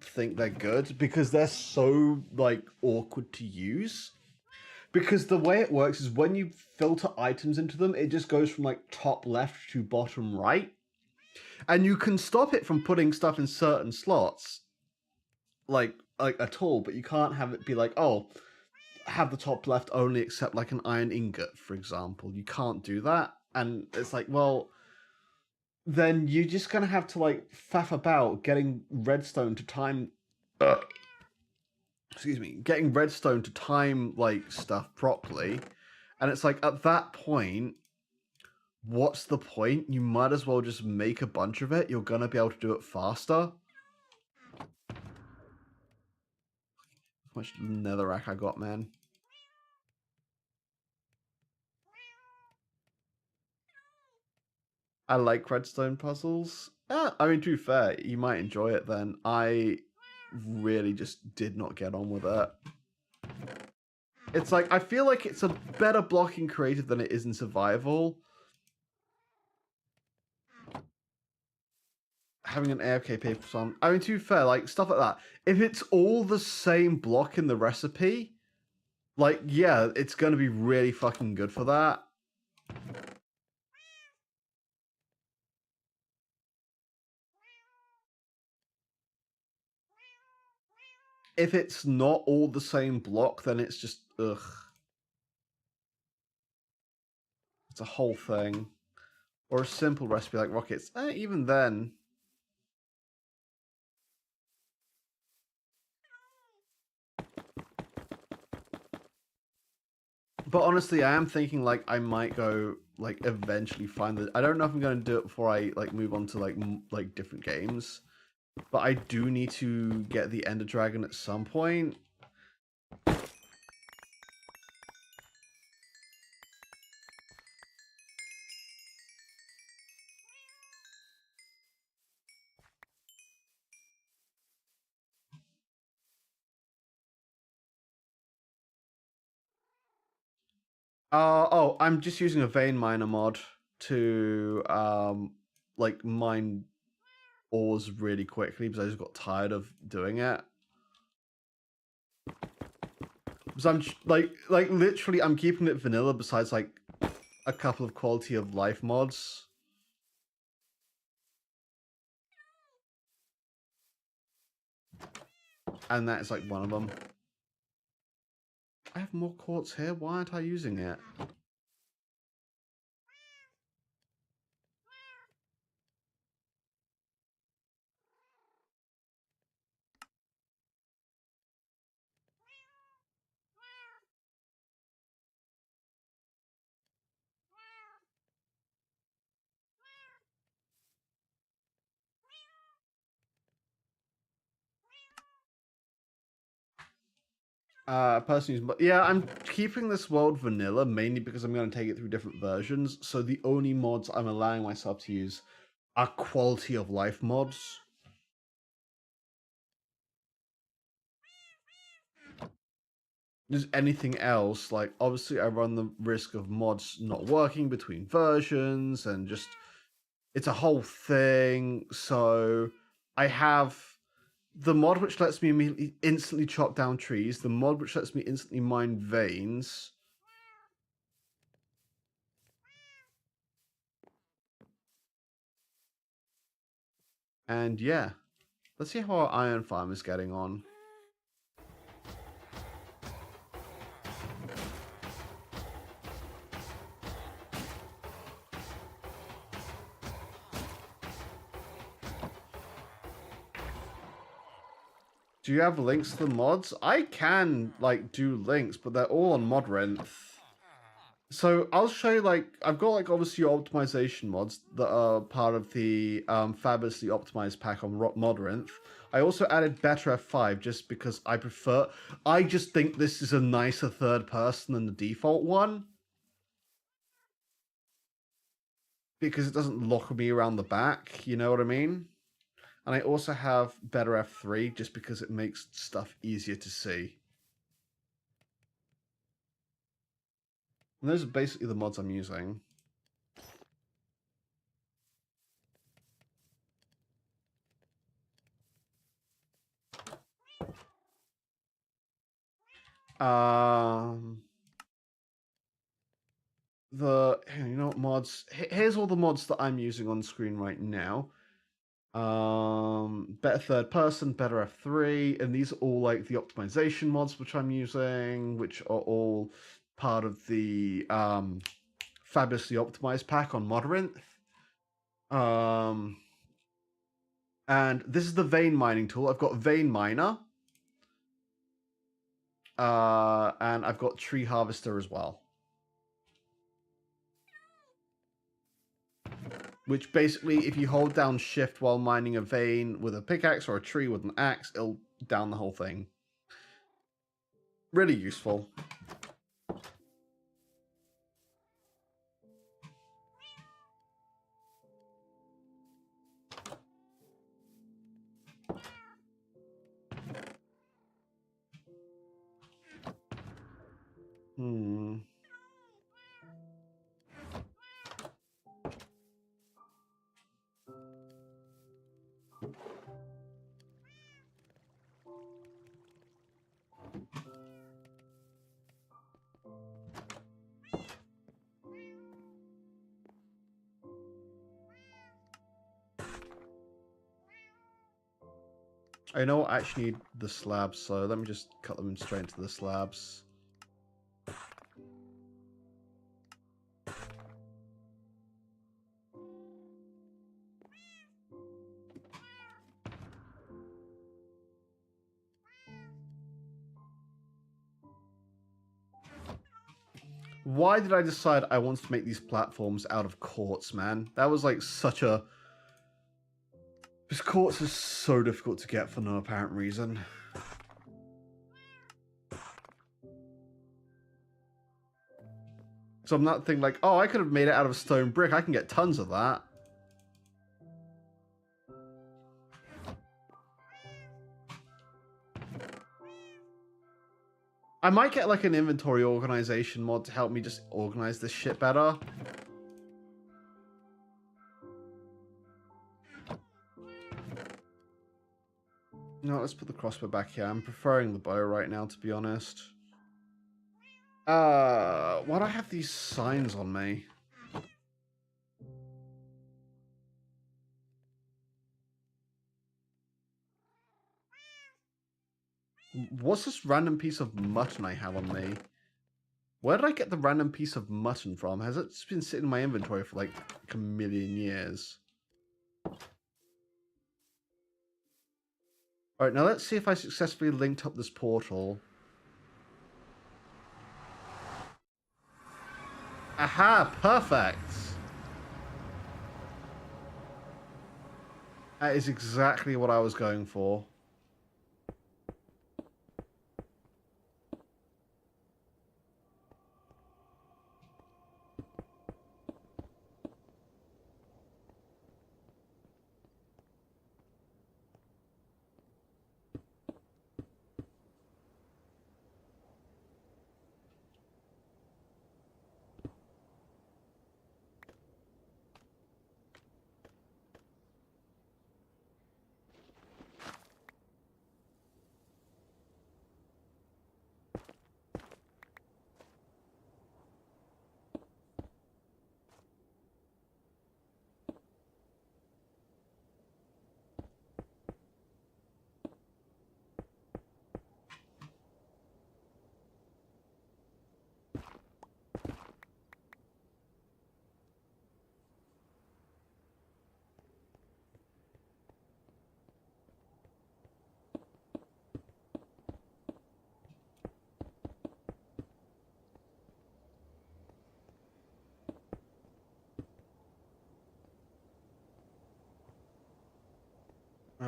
think they're good because they're so like awkward to use. Because the way it works is when you filter items into them, it just goes from like top left to bottom right. And you can stop it from putting stuff in certain slots, like at all, but you can't have it be like, oh, have the top left only accept like an iron ingot, for example. You can't do that. And it's like, well, then you're just gonna have to like faff about getting redstone to time excuse me, getting redstone to time like stuff properly. And it's like at that point, what's the point? You might as well just make a bunch of it. You're gonna be able to do it faster. How much netherrack I got, man. I like redstone puzzles. I mean, to be fair, you might enjoy it then. I really just did not get on with it. It's like, I feel like it's a better block in creative than it is in survival. Having an AFK paper song. I mean, to be fair, like, stuff like that. If it's all the same block in the recipe, like, yeah, it's going to be really fucking good for that. If it's not all the same block, then it's just, ugh. It's a whole thing. Or a simple recipe like rockets. Even then. But honestly, I am thinking like I might go like eventually find the. I don't know if I'm going to do it before I like move on to like different games. But I do need to get the Ender Dragon at some point. Oh, I'm just using a vein miner mod to like mine ores really quickly because I just got tired of doing it. Because I'm like literally I'm keeping it vanilla besides like a couple of quality of life mods. And that's like one of them. I have more quartz here. Why aren't I using it? Person who's, yeah, I'm keeping this world vanilla mainly because I'm going to take it through different versions. So the only mods I'm allowing myself to use are quality of life mods. There's anything else, like obviously I run the risk of mods not working between versions and just it's a whole thing. So I have the mod which lets me immediately instantly chop down trees, the mod which lets me instantly mine veins. And yeah, let's see how our iron farm is getting on. Do you have links to the mods? I can like do links, but they're all on Modrinth. So I'll show you like I've got like obviously your optimization mods that are part of the fabulously optimized pack on Modrinth. I also added Better F5 just because I just think this is a nicer third person than the default one. Because it doesn't lock me around the back, you know what I mean? And I also have Better F3 just because it makes stuff easier to see. And those are basically the mods I'm using. You know what mods? Here's all the mods that I'm using on screen right now. Better third person, better F3, and these are all like the optimization mods which I'm using, which are all part of the fabulously optimized pack on Modrinth. And this is the vein mining tool. I've got vein miner. And I've got tree harvester as well. Which basically, if you hold down shift while mining a vein with a pickaxe or a tree with an axe, it'll down the whole thing. Really useful. I know I actually need the slabs, so let me just cut them straight into the slabs. Why did I decide I wanted to make these platforms out of quartz, man? That was like such a... This quartz is so difficult to get for no apparent reason. So I'm not thinking like, oh, I could have made it out of stone brick. I can get tons of that. I might get like an inventory organization mod to help me just organize this shit better. No, let's put the crossbow back here. I'm preferring the bow right now, to be honest. Why do I have these signs on me? What's this random piece of mutton I have on me? Where did I get the random piece of mutton from? Has it been sitting in my inventory for like a million years? Alright, now let's see if I successfully linked up this portal. Aha! Perfect! That is exactly what I was going for.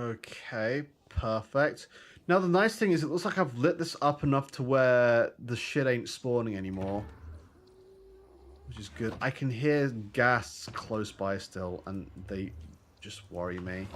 Okay, perfect. Now the nice thing is it looks like I've lit this up enough to where the shit ain't spawning anymore. Which is good. I can hear ghasts close by still, and they just worry me.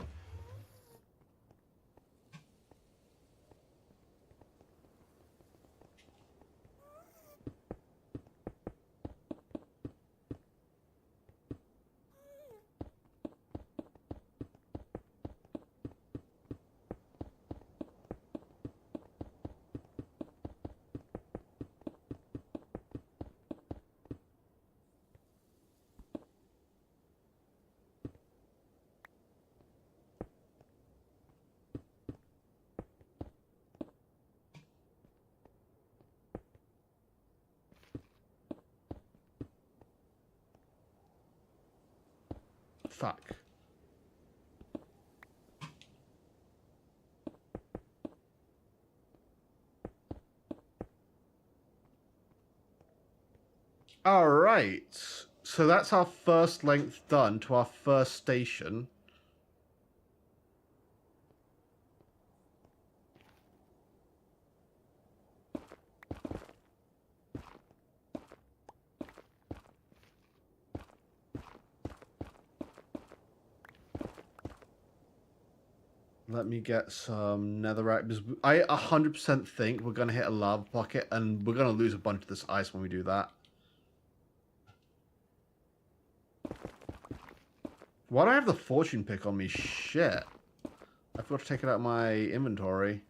Fuck. Alright. So that's our first length done to our first station. Let me get some netherite, because I 100% think we're going to hit a lava pocket, and we're going to lose a bunch of this ice when we do that. Why do I have the fortune pick on me? Shit. I forgot to take it out of my inventory.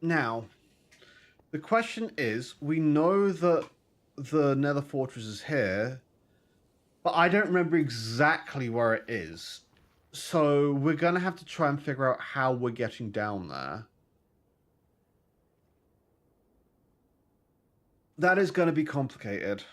Now, the question is, we know that the Nether Fortress is here, but I don't remember exactly where it is. So we're going to have to try and figure out how we're getting down there. That is going to be complicated.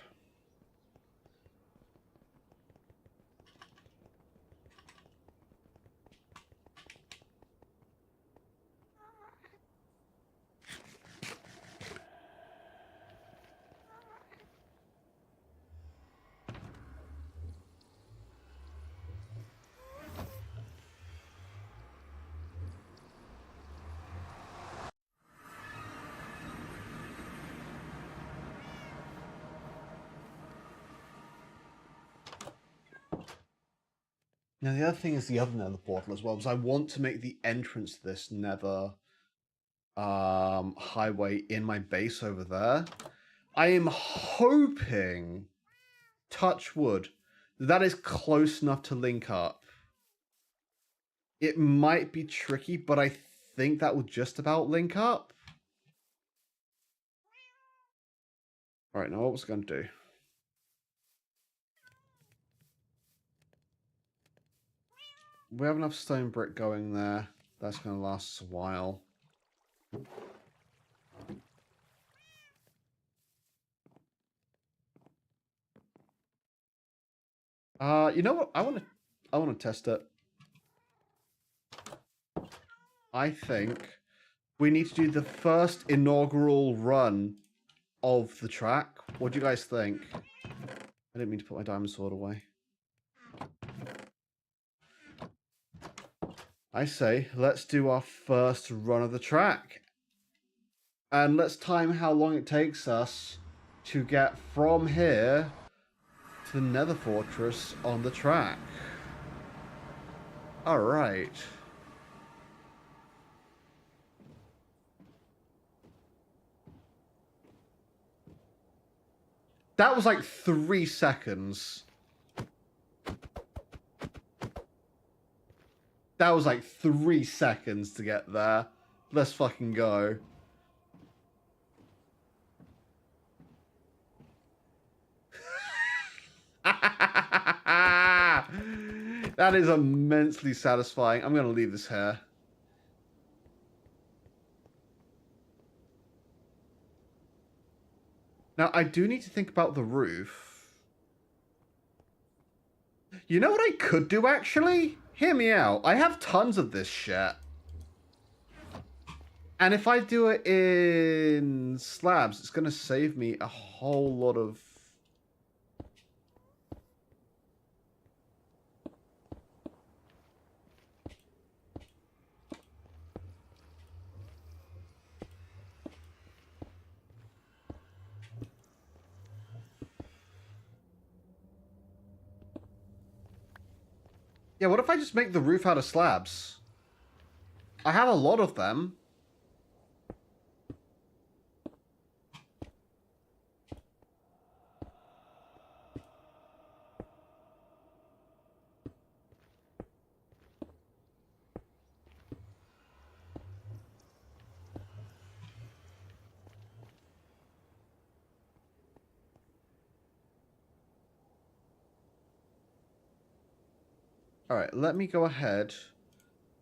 Now, the other thing is the other Nether portal as well, because I want to make the entrance to this Nether highway in my base over there. I am hoping, touch wood, that is close enough to link up. It might be tricky, but I think that will just about link up. Alright, now what was I going to do? We have enough stone brick going there. That's going to last us a while. You know what? I want to test it. I think we need to do the first inaugural run of the track. What do you guys think? I didn't mean to put my diamond sword away. I say, let's do our first run of the track. And let's time how long it takes us to get from here to the Nether Fortress on the track. Alright. That was like 3 seconds. That was like 3 seconds to get there. Let's fucking go. That is immensely satisfying. I'm going to leave this here. Now, I do need to think about the roof. You know what I could do, actually? Hear me out. I have tons of this shit. And if I do it in slabs, it's going to save me a whole lot of... Yeah, what if I just make the roof out of slabs? I have a lot of them. Alright, let me go ahead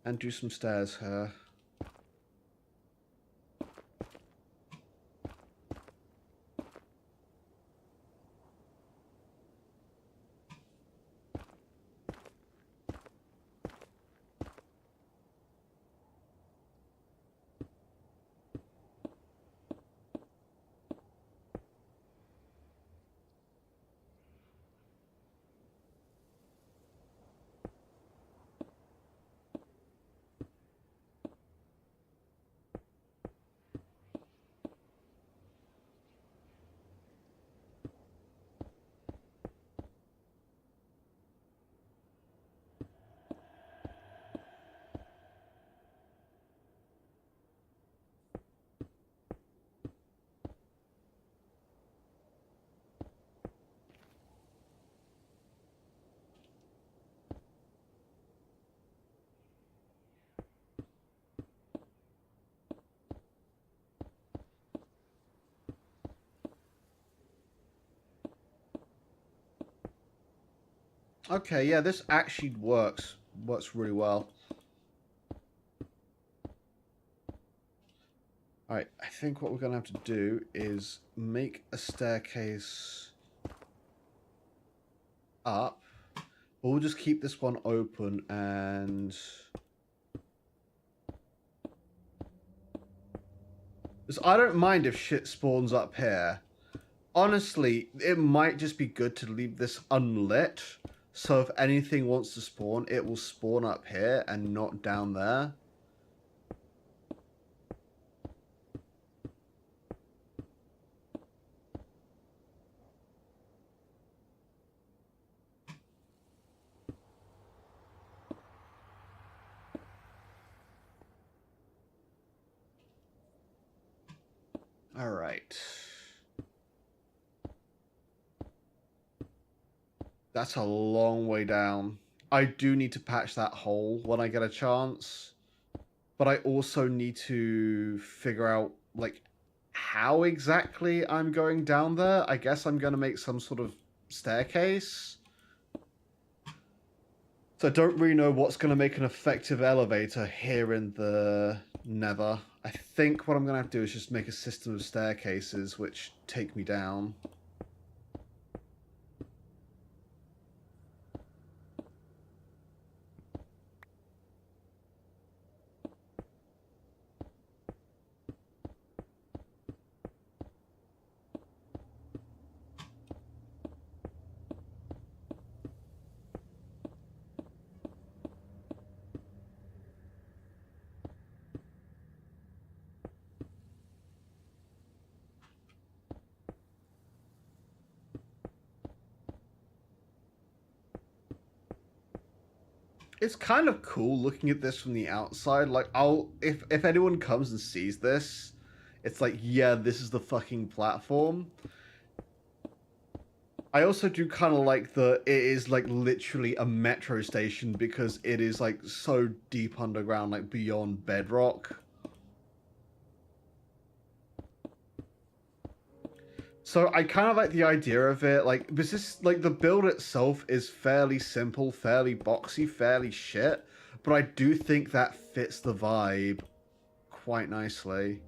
and do some stairs here. Okay, yeah, this actually works. Works really well. Alright, I think what we're going to have to do is make a staircase up. But we'll just keep this one open and... Because I don't mind if shit spawns up here. Honestly, it might just be good to leave this unlit. So if anything wants to spawn, it will spawn up here and not down there. All right. That's a long way down. I do need to patch that hole when I get a chance. But I also need to figure out, like, how exactly I'm going down there. I guess I'm going to make some sort of staircase. So I don't really know what's going to make an effective elevator here in the Nether. I think what I'm going to have to do is just make a system of staircases which take me down. It's kind of cool looking at this from the outside. Like, if anyone comes and sees this, it's like, yeah, this is the fucking platform. I also do kind of like it is like literally a metro station because it is like so deep underground, like beyond bedrock. So I kind of like the idea of it, like, this is, like, the build itself is fairly simple, fairly boxy, fairly shit, but I do think that fits the vibe quite nicely.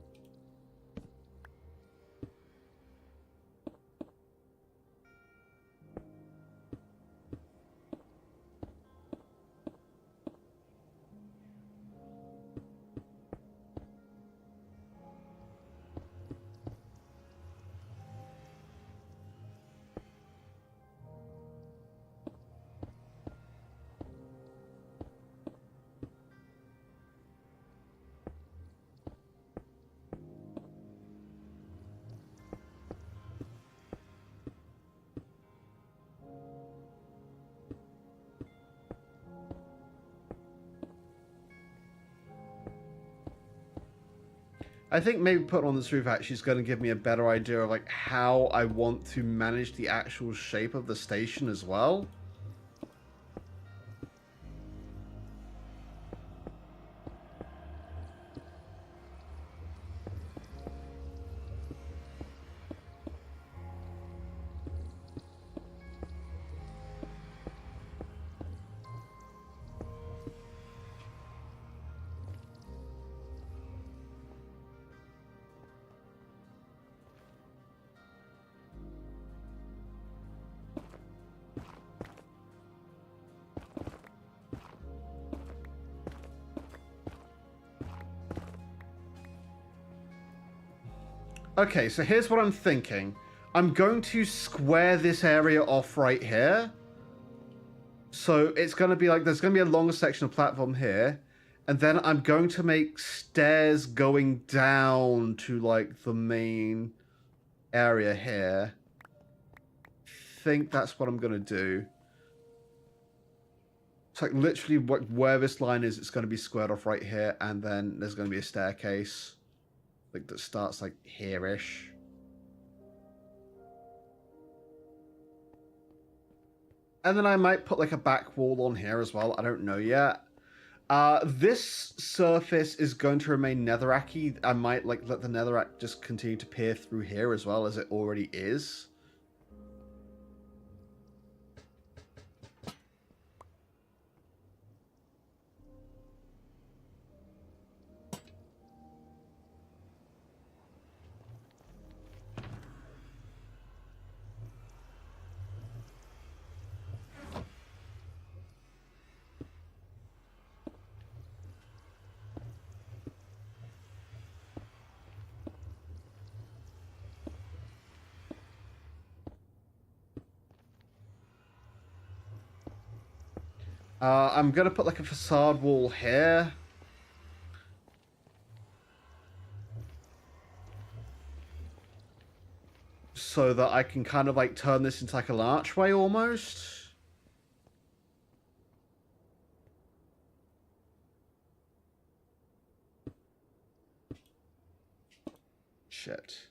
I think maybe putting on this roof actually is going to give me a better idea of like how I want to manage the actual shape of the station as well. Okay, so here's what I'm thinking. I'm going to square this area off right here. So it's going to be like, there's going to be a longer section of platform here. And then I'm going to make stairs going down to like the main area here. I think that's what I'm going to do. It's like literally where this line is, it's going to be squared off right here. And then there's going to be a staircase. Like that starts like here-ish. And then I might put like a back wall on here as well. I don't know yet. This surface is going to remain netherracky. I might like let the netherrack just continue to peer through here as well as it already is. I'm gonna put like a facade wall here. So that I can kind of like turn this into like an archway almost. Shit.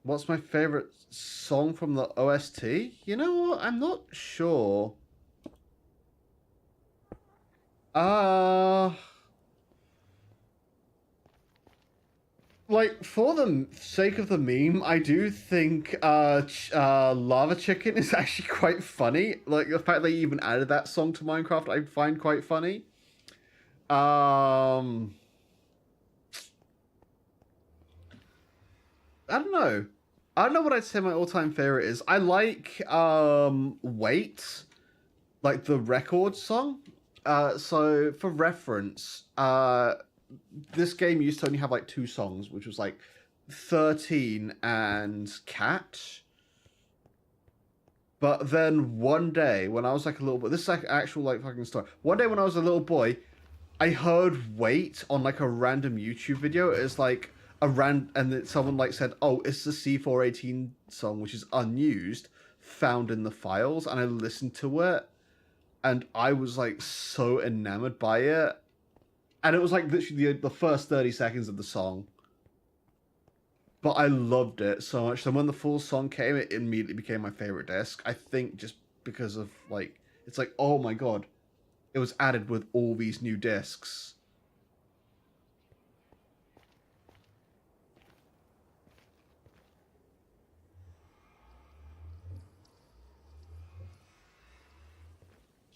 What's my favorite song from the OST? You know what? I'm not sure. Like, for the sake of the meme, I do think Lava Chicken is actually quite funny. Like, the fact they even added that song to Minecraft, I find quite funny. I don't know. I don't know what I'd say my all-time favorite is. I like Wait, like the record song. So for reference, this game used to only have like two songs, which was like 13 and Cat. But then one day when I was like a little boy, this is like actual like fucking story. One day when I was a little boy, I heard Wait on like a random YouTube video. It's like and then someone like said, "Oh, it's the C418 song, which is unused, found in the files." And I listened to it, and I was like so enamored by it. And it was like literally the first 30 seconds of the song. But I loved it so much. So when the full song came, it immediately became my favorite disc. I think just because of like, it's like, oh my god, it was added with all these new discs.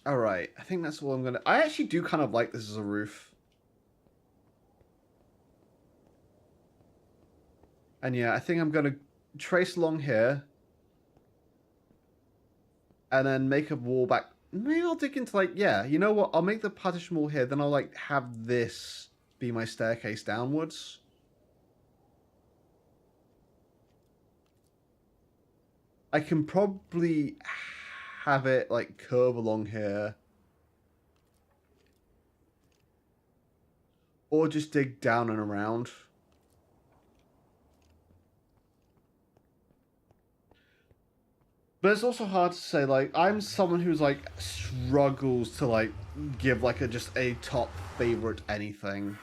All right, I think that's all I'm gonna. I actually do kind of like this as a roof. And yeah, I think I'm gonna trace along here, and then make a wall back. Maybe I'll dig into like, yeah, you know what? I'll make the partition wall here. Then I'll like have this be my staircase downwards. I can probably have it like curve along here. Or just dig down and around. But it's also hard to say, like, I'm someone who's like struggles to like give like a just a top favorite anything.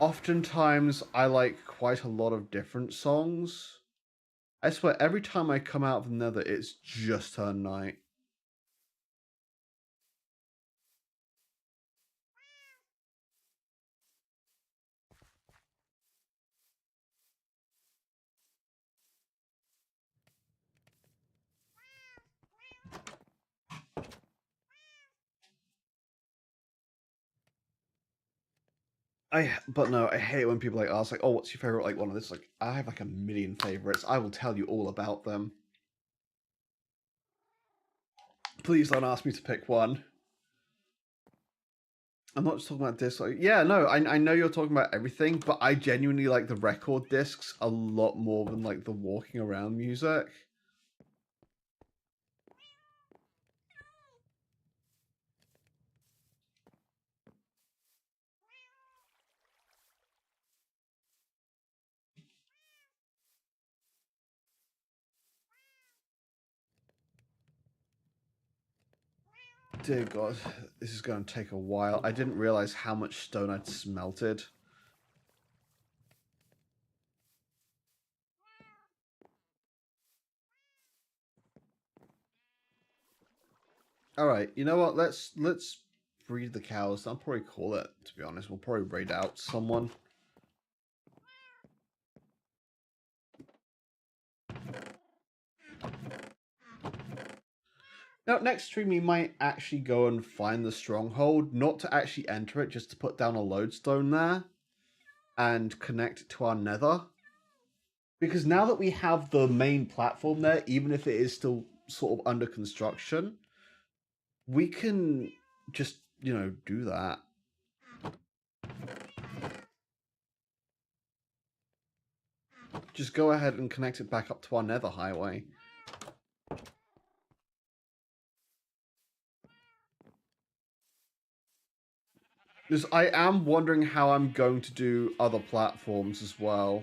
Oftentimes I like quite a lot of different songs. I swear every time I come out of the nether it's just turned night. But no, I hate when people like ask like, oh, what's your favorite like one of this? Like, I have like a million favorites. I will tell you all about them. Please don't ask me to pick one. I'm not just talking about discs. Like, yeah, no, I know you're talking about everything, but I genuinely like the record discs a lot more than like the walking around music. Dear God, this is going to take a while. I didn't realize how much stone I'd smelted. All right, you know what? Let's breed the cows. I'll probably call it. To be honest, we'll probably raid out someone. Now, next stream, we might actually go and find the stronghold, not to actually enter it, just to put down a lodestone there and connect it to our nether. Because now that we have the main platform there, even if it is still sort of under construction, we can just, you know, do that. Just go ahead and connect it back up to our nether highway. Because I am wondering how I'm going to do other platforms as well.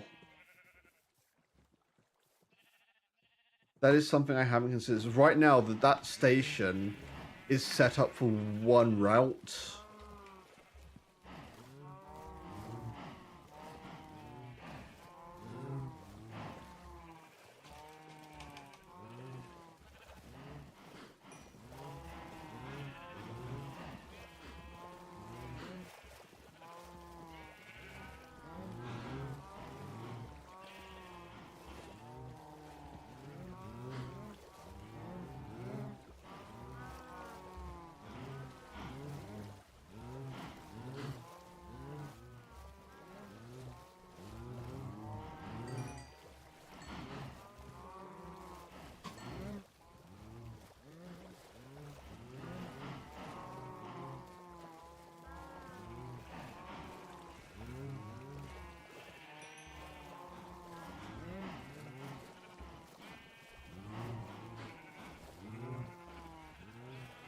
That is something I haven't considered. Right now, that station is set up for one route.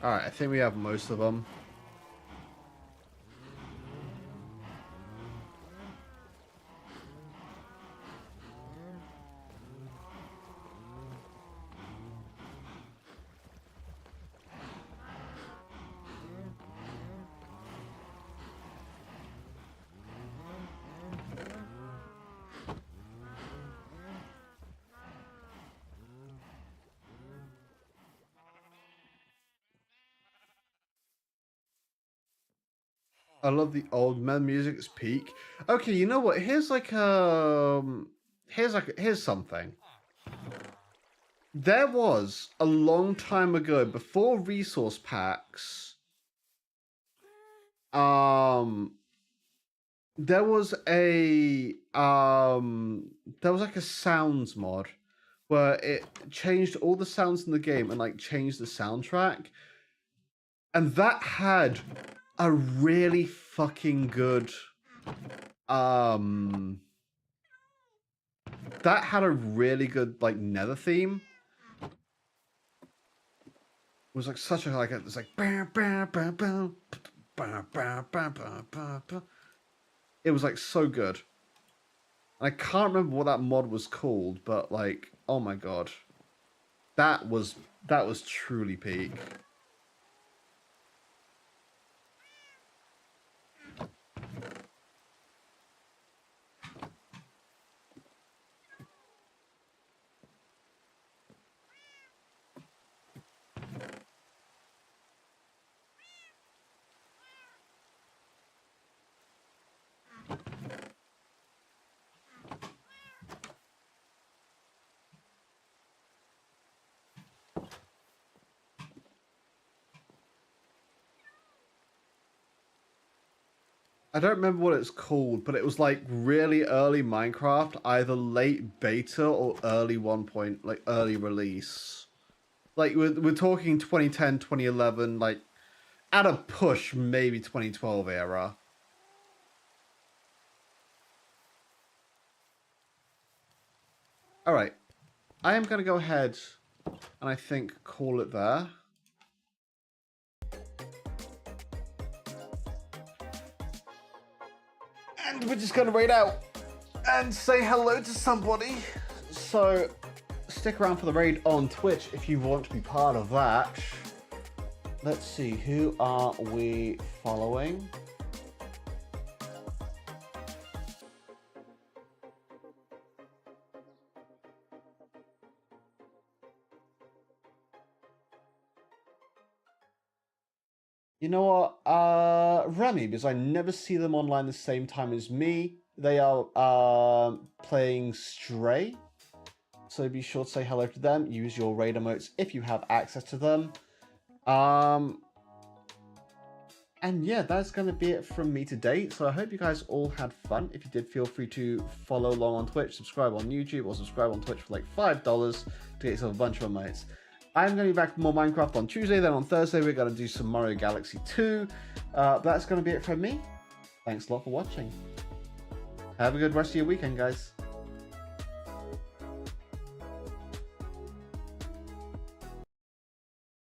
Alright, I think we have most of them. I love the old man music. It's peak. Okay, you know what? Here's something. There was a long time ago, before resource packs, there was like a sounds mod where it changed all the sounds in the game and like changed the soundtrack, and that had a really fucking good like nether theme. It was like such a it's like it was like so good. I can't remember what that mod was called, but like, oh my god, that was truly peak. I don't remember what it's called, but it was like really early Minecraft, either late beta or early early release. Like we're talking 2010, 2011, like at a push, maybe 2012 era. All right, I am gonna go ahead and I think call it there. And we're just gonna raid out and say hello to somebody. So stick around for the raid on Twitch if you want to be part of that. Let's see, who are we following? You know what? Remy, because I never see them online the same time as me. They are playing Stray. So be sure to say hello to them. Use your raid emotes if you have access to them. And yeah, that's going to be it from me today. So I hope you guys all had fun. If you did, feel free to follow along on Twitch, subscribe on YouTube, or subscribe on Twitch for like $5 to get yourself a bunch of emotes. I'm going to be back for more Minecraft on Tuesday. Then on Thursday, we're going to do some Mario Galaxy 2. That's going to be it from me. Thanks a lot for watching. Have a good rest of your weekend, guys.